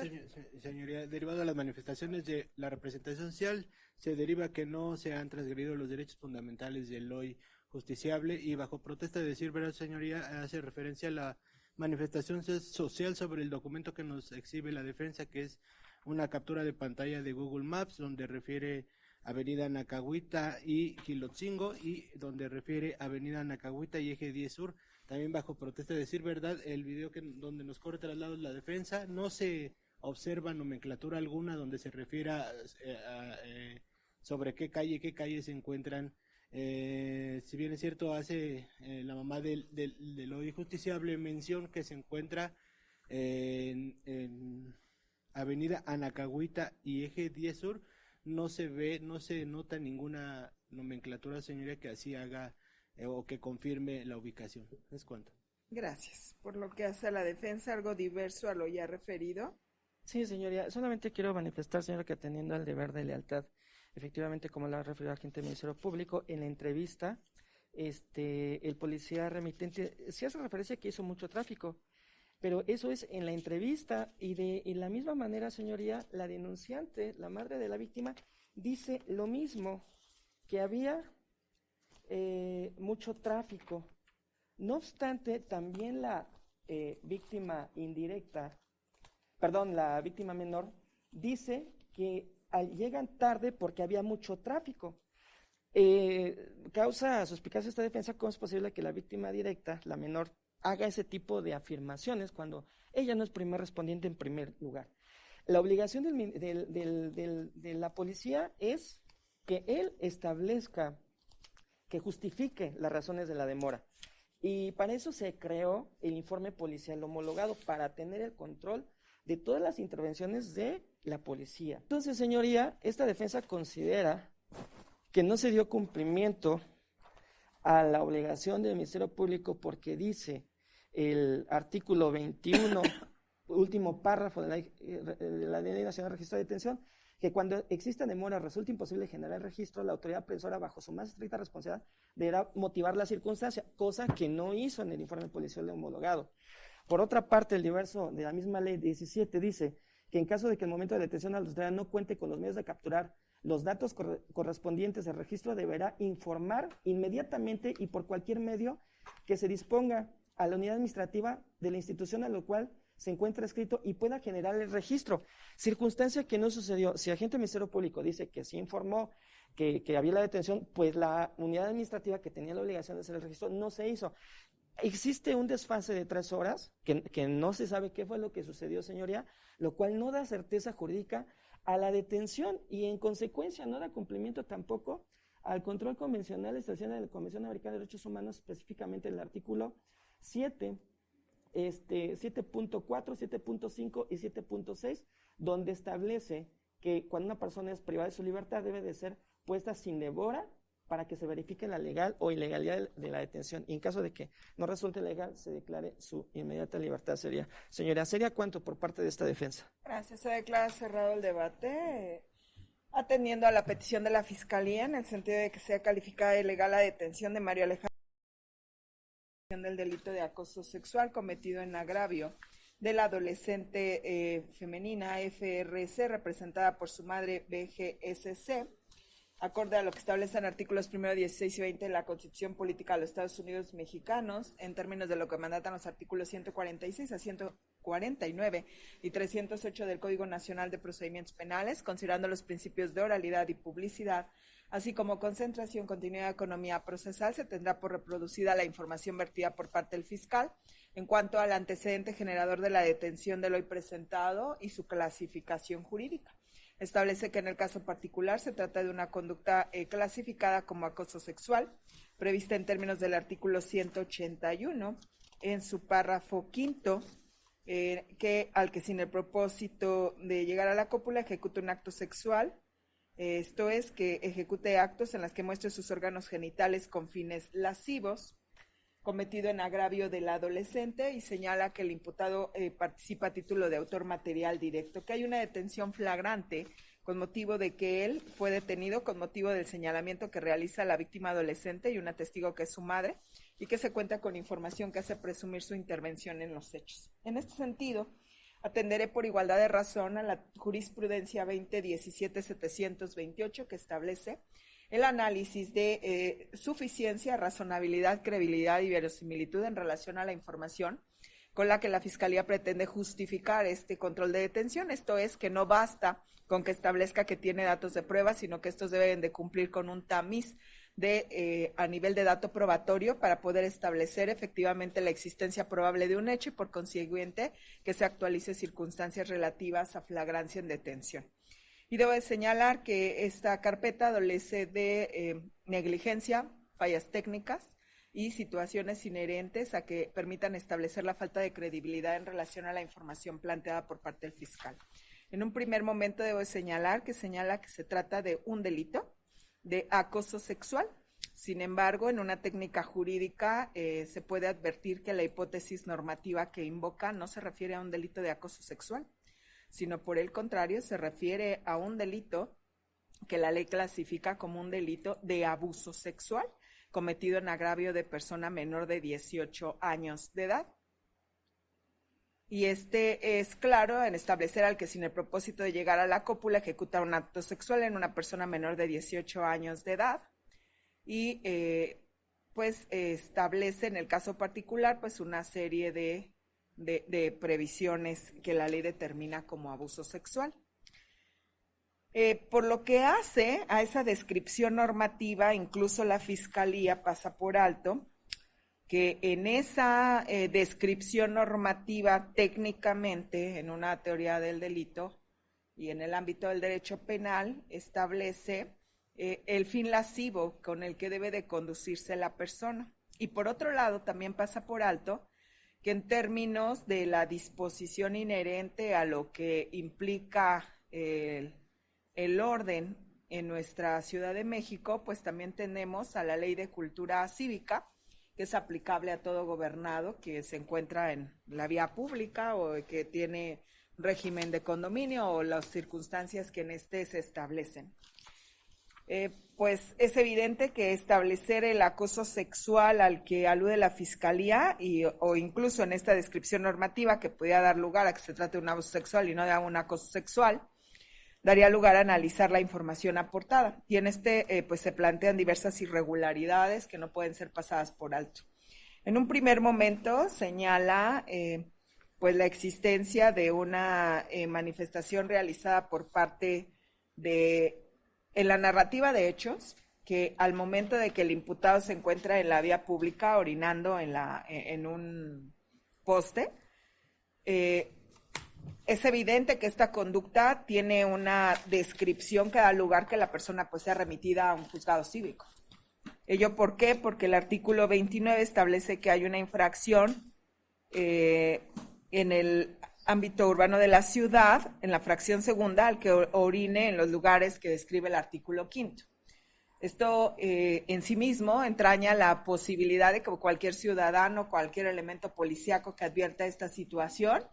señoría, derivado de las manifestaciones de la representación social, se deriva que no se han transgredido los derechos fundamentales del hoy justiciable y bajo protesta de decir verdad, señoría, hace referencia a la manifestación social sobre el documento que nos exhibe la defensa, que es una captura de pantalla de Google Maps, donde refiere Avenida Nacahuita y Gilotzingo, y donde refiere Avenida Nacahuita y Eje 10 Sur. También bajo protesta de decir verdad, el video donde nos corre traslados la defensa, no se observa nomenclatura alguna donde se refiera sobre qué calle se encuentran. Si bien es cierto, hace la mamá del hoy justiciable mención que se encuentra en Avenida Anacahuita y Eje 10 Sur, no se nota ninguna nomenclatura, señoría, que así haga o que confirme la ubicación. ¿Es cuánto? Gracias. Por lo que hace a la defensa, algo diverso a lo ya referido. Sí, señoría, solamente quiero manifestar, señora, que atendiendo al deber de lealtad, efectivamente, como la ha referido el agente del Ministerio Público, en la entrevista, el policía remitente sí hace referencia a que hizo mucho tráfico, pero eso es en la entrevista y de la misma manera, señoría, la denunciante, la madre de la víctima, dice lo mismo, que había mucho tráfico. No obstante, también la víctima indirecta, la víctima menor, dice que llegan tarde porque había mucho tráfico. Causa suspicacia esta defensa cómo es posible que la víctima directa, la menor, haga ese tipo de afirmaciones cuando ella no es primer respondiente en primer lugar. La obligación de la policía es que él establezca, que justifique las razones de la demora. Y para eso se creó el informe policial homologado, para tener el control de todas las intervenciones de la policía. Entonces, señoría, esta defensa considera que no se dio cumplimiento a la obligación del Ministerio Público porque dice el artículo 21, último párrafo de la Ley Nacional de Registro de Detención, que cuando exista demora resulta imposible generar el registro, la autoridad apresora, bajo su más estricta responsabilidad, deberá motivar la circunstancia, cosa que no hizo en el informe policial homologado. Por otra parte, el diverso de la misma ley 17 dice que en caso de que el momento de detención la autoridad no cuente con los medios de capturar los datos correspondientes al registro, deberá informar inmediatamente y por cualquier medio que se disponga a la unidad administrativa de la institución a la cual se encuentra escrito y pueda generar el registro. Circunstancia que no sucedió. Si el agente del Ministerio Público dice que sí informó que había la detención, pues la unidad administrativa que tenía la obligación de hacer el registro no se hizo. Existe un desfase de 3 horas, que no se sabe qué fue lo que sucedió, señoría, lo cual no da certeza jurídica a la detención y en consecuencia no da cumplimiento tampoco al control convencional establecido en la Convención Americana de Derechos Humanos, específicamente el artículo 7, 7.4, 7.5 y 7.6, donde establece que cuando una persona es privada de su libertad debe de ser puesta sin demora para que se verifique la legal o ilegalidad de la detención. Y en caso de que no resulte legal, se declare su inmediata libertad. Señora, ¿sería cuánto por parte de esta defensa? Gracias. Se declara cerrado el debate, atendiendo a la petición de la Fiscalía en el sentido de que sea calificada de ilegal la detención de Mario Alejandro del delito de acoso sexual cometido en agravio de la adolescente femenina FRC, representada por su madre BGSC, acorde a lo que establecen artículos 1, 16 y 20 de la Constitución Política de los Estados Unidos Mexicanos, en términos de lo que mandatan los artículos 146 a 149 y 308 del Código Nacional de Procedimientos Penales, considerando los principios de oralidad y publicidad, así como concentración, continuidad de economía procesal, se tendrá por reproducida la información vertida por parte del fiscal en cuanto al antecedente generador de la detención del hoy presentado y su clasificación jurídica. Establece que en el caso particular se trata de una conducta clasificada como acoso sexual, prevista en términos del artículo 181, en su párrafo quinto, al que sin el propósito de llegar a la cópula ejecute un acto sexual, esto es, que ejecute actos en los que muestre sus órganos genitales con fines lascivos, cometido en agravio del adolescente, y señala que el imputado participa a título de autor material directo, que hay una detención flagrante con motivo de que él fue detenido con motivo del señalamiento que realiza la víctima adolescente y una testigo que es su madre, y que se cuenta con información que hace presumir su intervención en los hechos. En este sentido, atenderé por igualdad de razón a la jurisprudencia 2017-728 que establece el análisis de suficiencia, razonabilidad, credibilidad y verosimilitud en relación a la información con la que la Fiscalía pretende justificar este control de detención. Esto es, que no basta con que establezca que tiene datos de prueba, sino que estos deben de cumplir con un tamiz a nivel de dato probatorio para poder establecer efectivamente la existencia probable de un hecho y por consiguiente que se actualice circunstancias relativas a flagrancia en detención. Y debo de señalar que esta carpeta adolece de negligencia, fallas técnicas y situaciones inherentes a que permitan establecer la falta de credibilidad en relación a la información planteada por parte del fiscal. En un primer momento debo de señala que se trata de un delito de acoso sexual. Sin embargo, en una técnica jurídica se puede advertir que la hipótesis normativa que invoca no se refiere a un delito de acoso sexual, sino por el contrario se refiere a un delito que la ley clasifica como un delito de abuso sexual cometido en agravio de persona menor de 18 años de edad. Y este es claro en establecer al que sin el propósito de llegar a la cópula ejecuta un acto sexual en una persona menor de 18 años de edad y establece en el caso particular pues una serie de previsiones que la ley determina como abuso sexual. Por lo que hace a esa descripción normativa, incluso la Fiscalía pasa por alto que en esa descripción normativa técnicamente, en una teoría del delito y en el ámbito del derecho penal, establece el fin lascivo con el que debe de conducirse la persona. Y por otro lado, también pasa por alto que en términos de la disposición inherente a lo que implica el orden en nuestra Ciudad de México, pues también tenemos a la Ley de Cultura Cívica, que es aplicable a todo gobernado que se encuentra en la vía pública o que tiene régimen de condominio o las circunstancias que en este se establecen. Pues es evidente que establecer el acoso sexual al que alude la Fiscalía o incluso en esta descripción normativa que podría dar lugar a que se trate de un abuso sexual y no de un acoso sexual, daría lugar a analizar la información aportada. Y en pues se plantean diversas irregularidades que no pueden ser pasadas por alto. En un primer momento señala pues la existencia de una manifestación realizada por parte en la narrativa de hechos, que al momento de que el imputado se encuentra en la vía pública orinando en un poste, es evidente que esta conducta tiene una descripción que da lugar que la persona pues sea remitida a un juzgado cívico. ¿Ello por qué? Porque el artículo 29 establece que hay una infracción en el ámbito urbano de la ciudad, en la fracción segunda, al que orine en los lugares que describe el artículo 5º. Esto en sí mismo entraña la posibilidad de que cualquier ciudadano, cualquier elemento policíaco que advierta esta situación,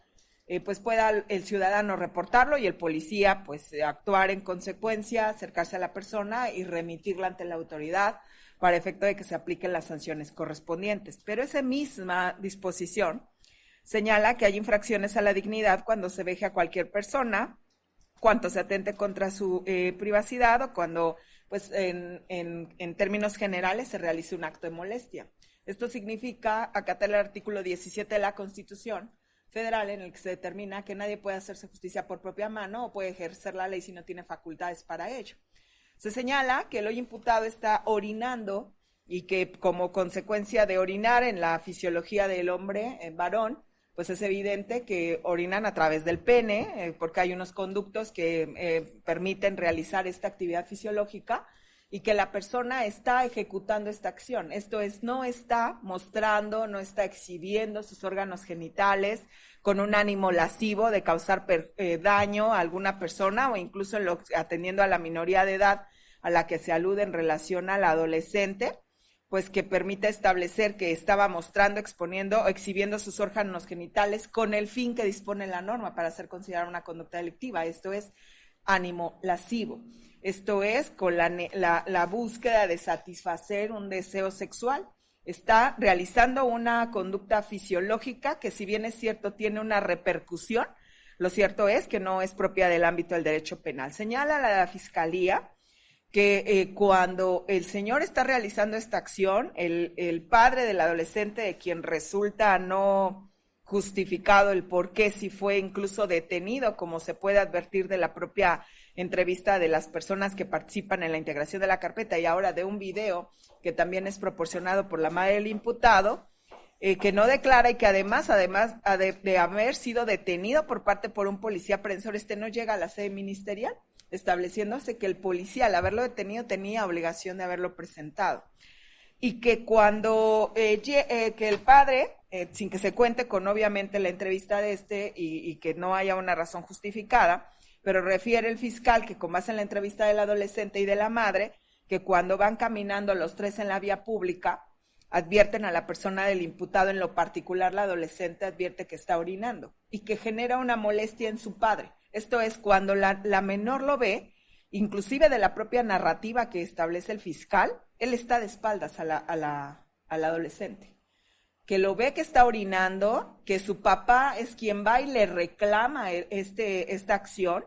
pues pueda el ciudadano reportarlo y el policía pues actuar en consecuencia, acercarse a la persona y remitirla ante la autoridad para efecto de que se apliquen las sanciones correspondientes. Pero esa misma disposición señala que hay infracciones a la dignidad cuando se veje a cualquier persona, cuando se atente contra su privacidad o cuando, pues en términos generales, se realice un acto de molestia. Esto significa acatar el artículo 17 de la Constitución Federal, en el que se determina que nadie puede hacerse justicia por propia mano o puede ejercer la ley si no tiene facultades para ello. Se señala que el hoy imputado está orinando y que como consecuencia de orinar en la fisiología del hombre, varón, pues es evidente que orinan a través del pene, porque hay unos conductos que permiten realizar esta actividad fisiológica y que la persona está ejecutando esta acción. Esto es, no está mostrando, no está exhibiendo sus órganos genitales con un ánimo lascivo de causar daño a alguna persona o incluso atendiendo a la minoría de edad a la que se alude en relación al adolescente, pues que permita establecer que estaba mostrando, exponiendo o exhibiendo sus órganos genitales con el fin que dispone la norma para ser considerada una conducta delictiva. Esto es ánimo lascivo. Esto es con la búsqueda de satisfacer un deseo sexual. Está realizando una conducta fisiológica que, si bien es cierto, tiene una repercusión, lo cierto es que no es propia del ámbito del derecho penal. Señala la Fiscalía que cuando el señor está realizando esta acción, el padre del adolescente, de quien resulta no justificado el por qué, si fue incluso detenido, como se puede advertir de la propia entrevista de las personas que participan en la integración de la carpeta y ahora de un video que también es proporcionado por la madre del imputado, que no declara y que además de haber sido detenido por un policía prensor, no llega a la sede ministerial, estableciéndose que el policía, al haberlo detenido, tenía obligación de haberlo presentado. Y que cuando que el padre, sin que se cuente con obviamente la entrevista de y que no haya una razón justificada, pero refiere el fiscal que con base en la entrevista del adolescente y de la madre, que cuando van caminando los tres en la vía pública, advierten a la persona del imputado, en lo particular la adolescente advierte que está orinando y que genera una molestia en su padre. Esto es cuando la menor lo ve, inclusive de la propia narrativa que establece el fiscal, él está de espaldas al adolescente, que lo ve que está orinando, que su papá es quien va y le reclama esta acción,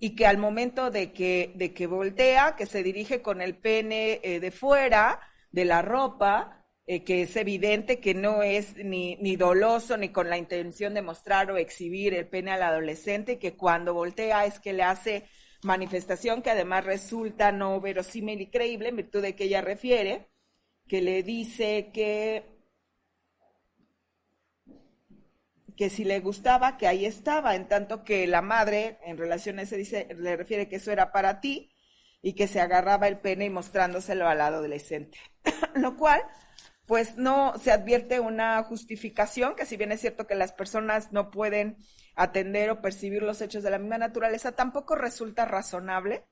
y que al momento de que voltea, que se dirige con el pene de fuera de la ropa, que es evidente que no es ni doloso ni con la intención de mostrar o exhibir el pene al adolescente, que cuando voltea es que le hace manifestación que además resulta no verosímil y creíble, en virtud de que ella refiere, que le dice que si le gustaba, que ahí estaba, en tanto que la madre, en relación a ese, le refiere que eso era para ti, y que se agarraba el pene y mostrándoselo al adolescente. Lo cual, pues no se advierte una justificación, que si bien es cierto que las personas no pueden atender o percibir los hechos de la misma naturaleza, tampoco resulta razonable,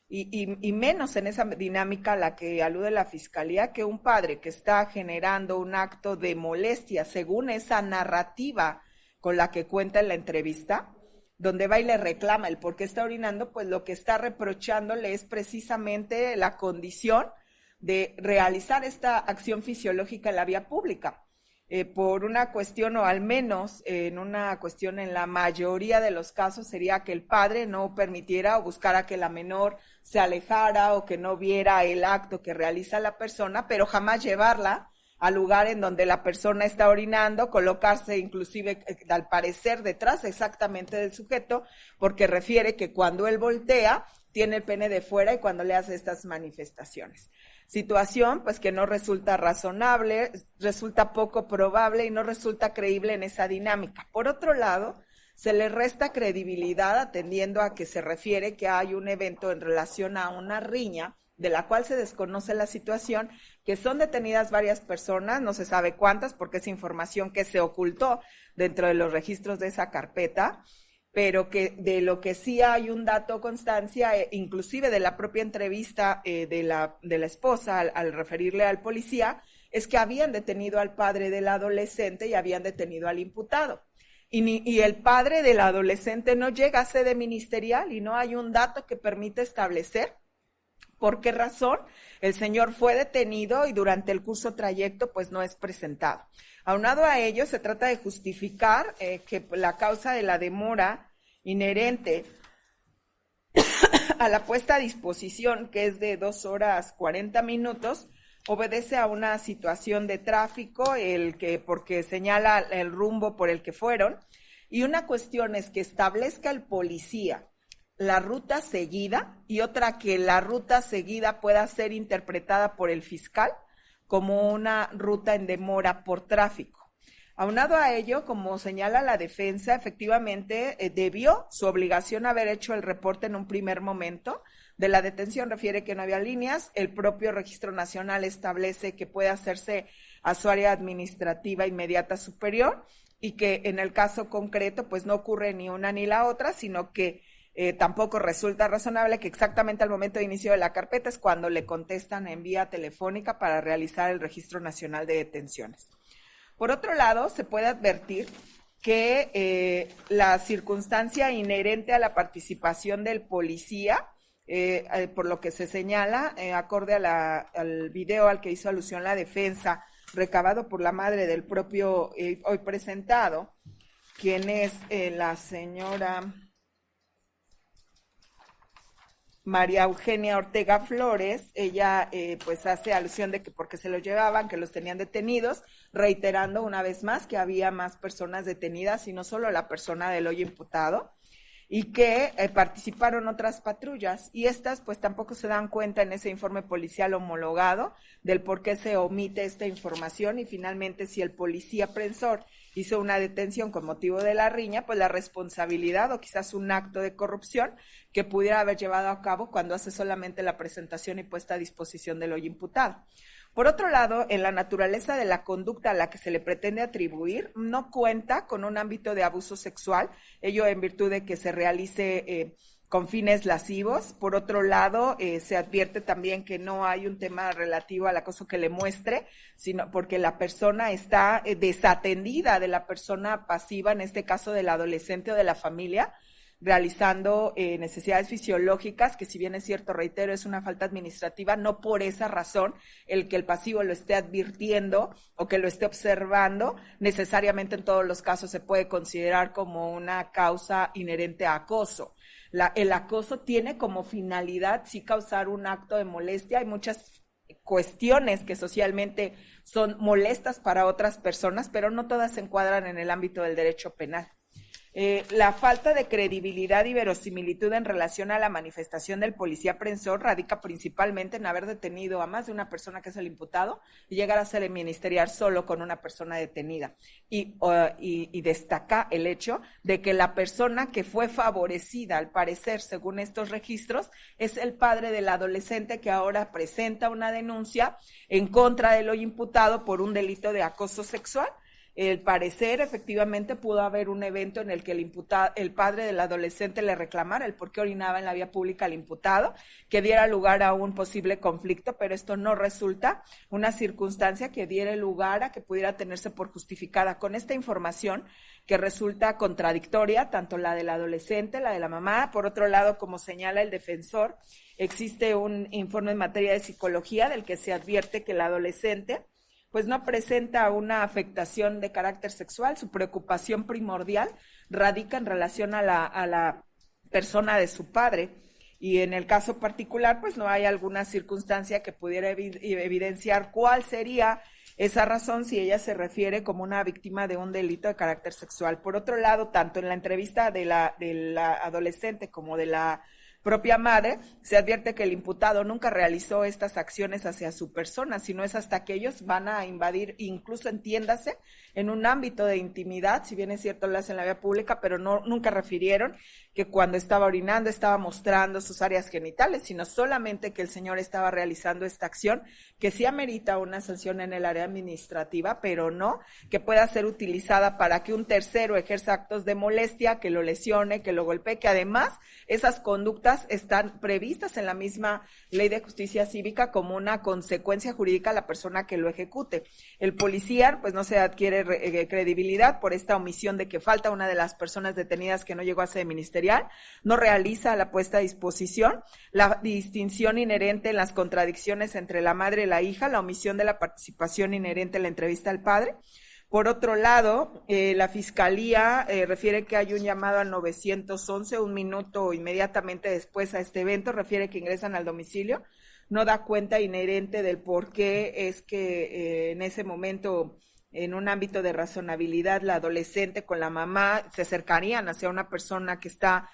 y menos en esa dinámica a la que alude la Fiscalía, que un padre que está generando un acto de molestia, según esa narrativa con la que cuenta en la entrevista, donde va y le reclama el por qué está orinando, pues lo que está reprochándole es precisamente la condición de realizar esta acción fisiológica en la vía pública, por una cuestión, o al menos en una cuestión en la mayoría de los casos, sería que el padre no permitiera o buscara que la menor se alejara o que no viera el acto que realiza la persona, pero jamás llevarla al lugar en donde la persona está orinando, colocarse inclusive al parecer detrás exactamente del sujeto, porque refiere que cuando él voltea tiene el pene de fuera y cuando le hace estas manifestaciones. Situación pues que no resulta razonable, resulta poco probable y no resulta creíble en esa dinámica. Por otro lado, se le resta credibilidad atendiendo a que se refiere que hay un evento en relación a una riña de la cual se desconoce la situación, que son detenidas varias personas, no se sabe cuántas porque es información que se ocultó dentro de los registros de esa carpeta, pero que de lo que sí hay un dato constancia, inclusive de la propia entrevista de la esposa al referirle al policía, es que habían detenido al padre del adolescente y habían detenido al imputado. Y el padre del adolescente no llega a sede ministerial y no hay un dato que permita establecer por qué razón el señor fue detenido y durante el curso trayecto pues no es presentado. Aunado a ello, se trata de justificar que la causa de la demora inherente a la puesta a disposición, que es de 2 horas 40 minutos, obedece a una situación de tráfico, porque señala el rumbo por el que fueron, y una cuestión es que establezca el policía la ruta seguida y otra que la ruta seguida pueda ser interpretada por el fiscal como una ruta en demora por tráfico. Aunado a ello, como señala la defensa, efectivamente debió su obligación haber hecho el reporte en un primer momento de la detención, refiere que no había líneas, el propio Registro Nacional establece que puede hacerse a su área administrativa inmediata superior y que en el caso concreto pues no ocurre ni una ni la otra, sino que tampoco resulta razonable que exactamente al momento de inicio de la carpeta es cuando le contestan en vía telefónica para realizar el Registro Nacional de Detenciones. Por otro lado, se puede advertir que la circunstancia inherente a la participación del policía, por lo que se señala, acorde al video al que hizo alusión la defensa, recabado por la madre del propio hoy presentado, quien es la señora María Eugenia Ortega Flores. Ella pues hace alusión de que porque se los llevaban, que los tenían detenidos, reiterando una vez más que había más personas detenidas y no solo la persona del hoy imputado, y que participaron otras patrullas, y estas pues tampoco se dan cuenta en ese informe policial homologado del por qué se omite esta información, y finalmente si el policía apresor hizo una detención con motivo de la riña, pues la responsabilidad o quizás un acto de corrupción que pudiera haber llevado a cabo cuando hace solamente la presentación y puesta a disposición del hoy imputado. Por otro lado, en la naturaleza de la conducta a la que se le pretende atribuir, no cuenta con un ámbito de abuso sexual, ello en virtud de que se realice con fines lascivos. Por otro lado, se advierte también que no hay un tema relativo al acoso que le muestre, sino porque la persona está desatendida de la persona pasiva, en este caso del adolescente o de la familia, realizando necesidades fisiológicas, que si bien es cierto, reitero, es una falta administrativa, no por esa razón el que el pasivo lo esté advirtiendo o que lo esté observando, necesariamente en todos los casos se puede considerar como una causa inherente a acoso. El acoso tiene como finalidad sí causar un acto de molestia. Hay muchas cuestiones que socialmente son molestas para otras personas, pero no todas se encuadran en el ámbito del derecho penal. La falta de credibilidad y verosimilitud en relación a la manifestación del policía apresor radica principalmente en haber detenido a más de una persona, que es el imputado, y llegar a ser ministerial solo con una persona detenida. Y destaca el hecho de que la persona que fue favorecida, al parecer, según estos registros, es el padre del adolescente, que ahora presenta una denuncia en contra del hoy imputado por un delito de acoso sexual. El parecer, efectivamente, pudo haber un evento en el que el padre del adolescente le reclamara el por qué orinaba en la vía pública al imputado, que diera lugar a un posible conflicto, pero esto no resulta una circunstancia que diera lugar a que pudiera tenerse por justificada. Con esta información, que resulta contradictoria, tanto la del adolescente, la de la mamá. Por otro lado, como señala el defensor, existe un informe en materia de psicología del que se advierte que el adolescente pues no presenta una afectación de carácter sexual. Su preocupación primordial radica en relación a la persona de su padre, y en el caso particular pues no hay alguna circunstancia que pudiera evidenciar cuál sería esa razón si ella se refiere como una víctima de un delito de carácter sexual. Por otro lado, tanto en la entrevista de la adolescente como de la propia madre, se advierte que el imputado nunca realizó estas acciones hacia su persona, sino es hasta que ellos van a invadir, incluso entiéndase, en un ámbito de intimidad, si bien es cierto lo hacen en la vía pública, pero nunca refirieron que cuando estaba orinando estaba mostrando sus áreas genitales, sino solamente que el señor estaba realizando esta acción, que sí amerita una sanción en el área administrativa, pero no que pueda ser utilizada para que un tercero ejerza actos de molestia, que lo lesione, que lo golpee, que además esas conductas están previstas en la misma Ley de Justicia Cívica como una consecuencia jurídica a la persona que lo ejecute. El policía, pues no se adquiere credibilidad por esta omisión de que falta una de las personas detenidas que no llegó a sede ministerial, no realiza la puesta a disposición, la distinción inherente en las contradicciones entre la madre y la hija, la omisión de la participación inherente en la entrevista al padre. Por otro lado, la Fiscalía refiere que hay un llamado al 911, un minuto inmediatamente después a este evento, refiere que ingresan al domicilio, no da cuenta inherente del por qué es que en ese momento, en un ámbito de razonabilidad, la adolescente con la mamá se acercarían hacia una persona que está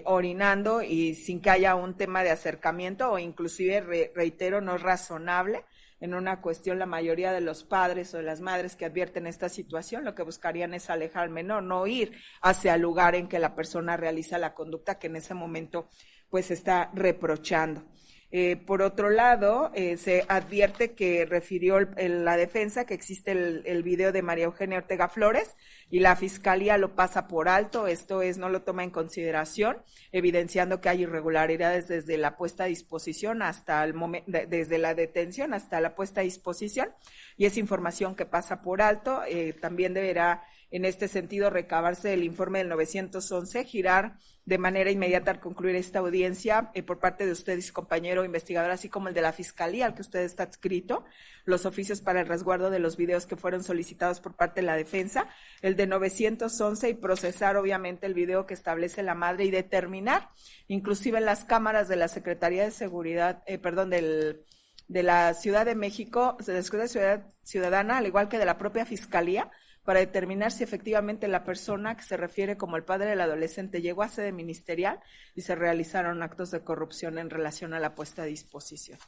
orinando y sin que haya un tema de acercamiento o inclusive, reitero, no es razonable. En una cuestión, la mayoría de los padres o de las madres que advierten esta situación, lo que buscarían es alejar al menor, no ir hacia el lugar en que la persona realiza la conducta que en ese momento pues está reprochando. Por otro lado, se advierte que refirió la defensa que existe el video de María Eugenia Ortega Flores y la Fiscalía lo pasa por alto, esto es, no lo toma en consideración, evidenciando que hay irregularidades desde la puesta a disposición hasta el momento, desde la detención hasta la puesta a disposición, y es información que pasa por alto. También deberá, en este sentido, recabarse el informe del 911, girar de manera inmediata al concluir esta audiencia por parte de usted y su compañero investigador, así como el de la Fiscalía, al que usted está adscrito, los oficios para el resguardo de los videos que fueron solicitados por parte de la defensa, el de 911 y procesar obviamente el video que establece la madre y determinar, inclusive en las cámaras de la Secretaría de Seguridad, de la Ciudad de México, de la Seguridad Ciudadana, al igual que de la propia Fiscalía, para determinar si efectivamente la persona que se refiere como el padre del adolescente llegó a sede ministerial y se realizaron actos de corrupción en relación a la puesta a disposición.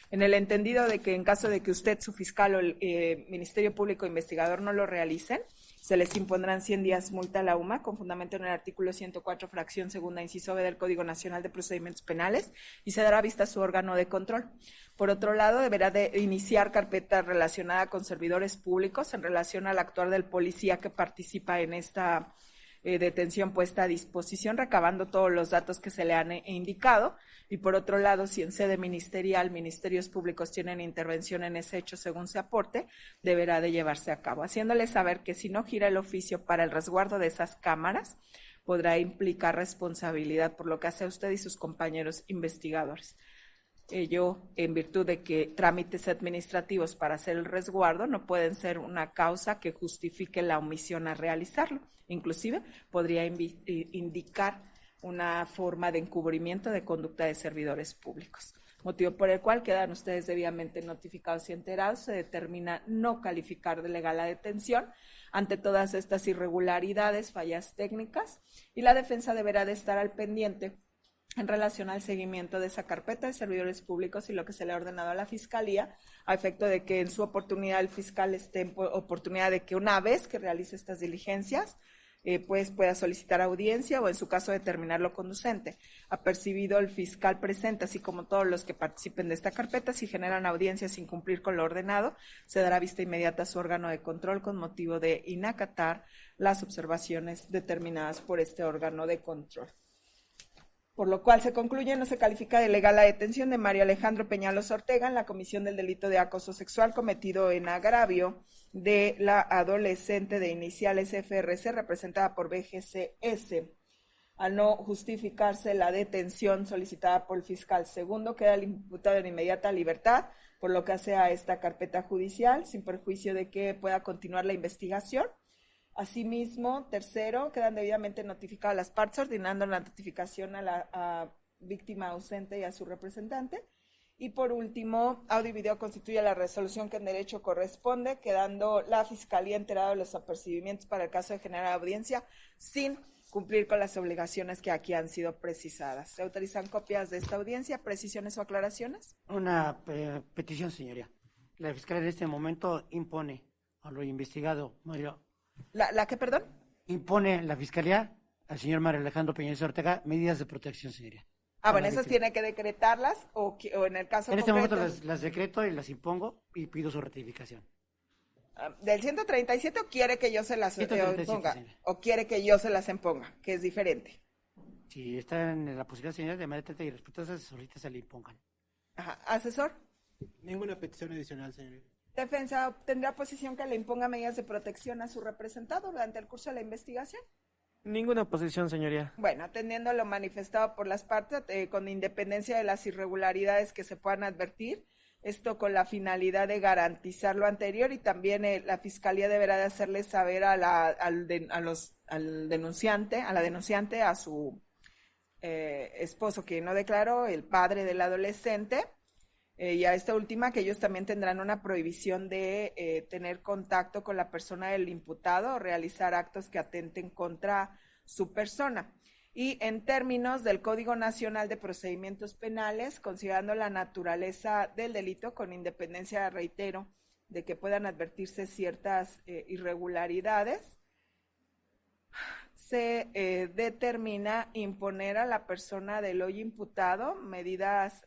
En el entendido de que en caso de que usted, su fiscal o el Ministerio Público Investigador no lo realicen, se les impondrán 100 días multa a la UMA con fundamento en el artículo 104, fracción segunda, inciso B del Código Nacional de Procedimientos Penales y se dará vista a su órgano de control. Por otro lado, deberá de iniciar carpeta relacionada con servidores públicos en relación al actuar del policía que participa en esta detención puesta a disposición, recabando todos los datos que se le han indicado. Y por otro lado, si en sede ministerial, ministerios públicos tienen intervención en ese hecho según se aporte, deberá de llevarse a cabo, haciéndole saber que si no gira el oficio para el resguardo de esas cámaras, podrá implicar responsabilidad por lo que hace usted y sus compañeros investigadores. Ello en virtud de que trámites administrativos para hacer el resguardo no pueden ser una causa que justifique la omisión a realizarlo. Inclusive podría indicar una forma de encubrimiento de conducta de servidores públicos, motivo por el cual quedan ustedes debidamente notificados y enterados. Se determina no calificar de legal la detención ante todas estas irregularidades, fallas técnicas, y la defensa deberá de estar al pendiente en relación al seguimiento de esa carpeta de servidores públicos y lo que se le ha ordenado a la Fiscalía, a efecto de que en su oportunidad el fiscal esté en oportunidad de que una vez que realice estas diligencias, pues pueda solicitar audiencia o en su caso determinarlo conducente. Apercibido el fiscal presente, así como todos los que participen de esta carpeta, si generan audiencia sin cumplir con lo ordenado, se dará vista inmediata a su órgano de control con motivo de inacatar las observaciones determinadas por este órgano de control. Por lo cual se concluye, no se califica de legal la detención de Mario Alejandro Peñalosa Ortega en la comisión del delito de acoso sexual cometido en agravio de la adolescente de iniciales FRC representada por BGCS. Al no justificarse la detención solicitada por el fiscal segundo, queda el imputado en inmediata libertad, por lo que hace a esta carpeta judicial, sin perjuicio de que pueda continuar la investigación. Asimismo, tercero, quedan debidamente notificadas las partes, ordenando la notificación a la víctima ausente y a su representante. Y por último, audio y video constituye la resolución que en derecho corresponde, quedando la Fiscalía enterada de los apercibimientos para el caso de generar audiencia sin cumplir con las obligaciones que aquí han sido precisadas. ¿Se autorizan copias de esta audiencia, precisiones o aclaraciones? Una petición, señoría. La fiscalía en este momento impone a lo investigado, Mario. ¿La qué, perdón? Impone la fiscalía al señor Mario Alejandro Peñalosa Ortega medidas de protección, señoría. Bueno, esas tiene que decretarlas o en el caso En este concreto, momento las decreto y las impongo y pido su ratificación. ¿Del 137 o quiere que yo se las 137, imponga? señora. ¿O quiere que yo se las imponga? Que es diferente. Si está en la posibilidad, señora, de manera atenta y respetuosa, ahorita se le impongan. Ajá. ¿Asesor? Ninguna petición adicional, señoría. ¿Defensa tendrá posición que le imponga medidas de protección a su representado durante el curso de la investigación? Ninguna oposición, señoría. Bueno, atendiendo lo manifestado por las partes, con independencia de las irregularidades que se puedan advertir, esto con la finalidad de garantizar lo anterior y también la Fiscalía deberá de hacerle saber al denunciante, a su esposo que no declaró, el padre del adolescente, y a esta última que ellos también tendrán una prohibición de tener contacto con la persona del imputado o realizar actos que atenten contra su persona. Y en términos del Código Nacional de Procedimientos Penales, considerando la naturaleza del delito, con independencia, reitero, de que puedan advertirse ciertas irregularidades, se determina imponer a la persona del hoy imputado medidas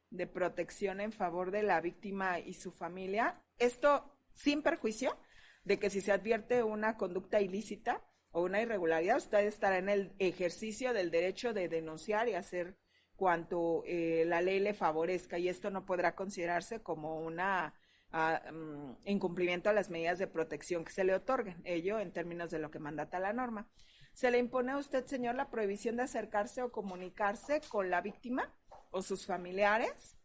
de protección en favor de la víctima y su familia. Esto sin perjuicio de que si se advierte una conducta ilícita o una irregularidad, usted estará en el ejercicio del derecho de denunciar y hacer cuanto la ley le favorezca, y esto no podrá considerarse como una incumplimiento a las medidas de protección que se le otorguen, ello en términos de lo que mandata la norma. ¿Se le impone a usted, señor, la prohibición de acercarse o comunicarse con la víctima o sus familiares?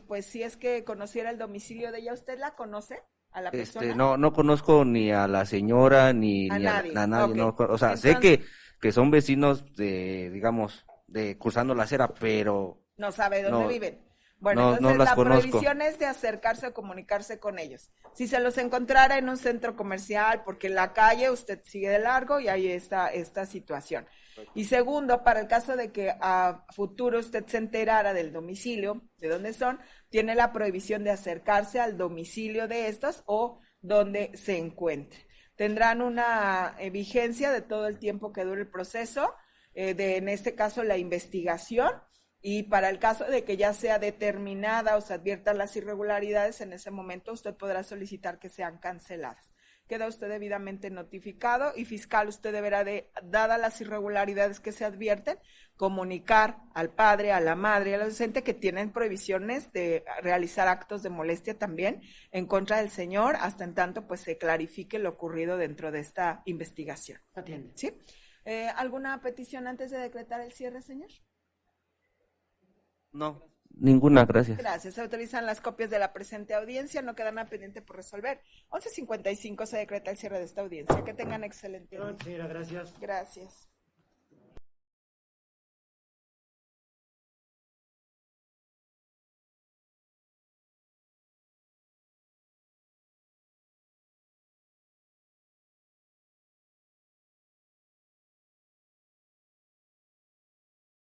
Pues si es que conociera el domicilio de ella, ¿usted la conoce a la persona? No conozco ni a la señora ni A nadie. a nadie, Okay. no, o sea, Entonces, sé que son vecinos de, digamos, de cruzando la acera, pero no sabe dónde no, viven. Bueno, no entonces las la conozco. prohibición es de acercarse o comunicarse con ellos. Si se los encontrara en un centro comercial, porque en la calle usted sigue de largo y ahí está esta situación. Y segundo, para el caso de que a futuro usted se enterara del domicilio, de dónde son, tiene la prohibición de acercarse al domicilio de estos o donde se encuentre. Tendrán una vigencia de todo el tiempo que dure el proceso, en este caso la investigación, y para el caso de que ya sea determinada o se adviertan las irregularidades, en ese momento usted podrá solicitar que sean canceladas. Queda usted debidamente notificado y fiscal, usted deberá de, dadas las irregularidades que se advierten, comunicar al padre, a la madre, al adolescente que tienen prohibiciones de realizar actos de molestia también en contra del señor, hasta en tanto pues se clarifique lo ocurrido dentro de esta investigación. Atiende. ¿Sí? ¿Alguna petición antes de decretar el cierre, señor? No, ninguna, gracias. Gracias. Se autorizan las copias de la presente audiencia. No queda nada pendiente por resolver. 11:55 se decreta el cierre de esta audiencia. Que tengan excelente día. Señora, gracias. Gracias.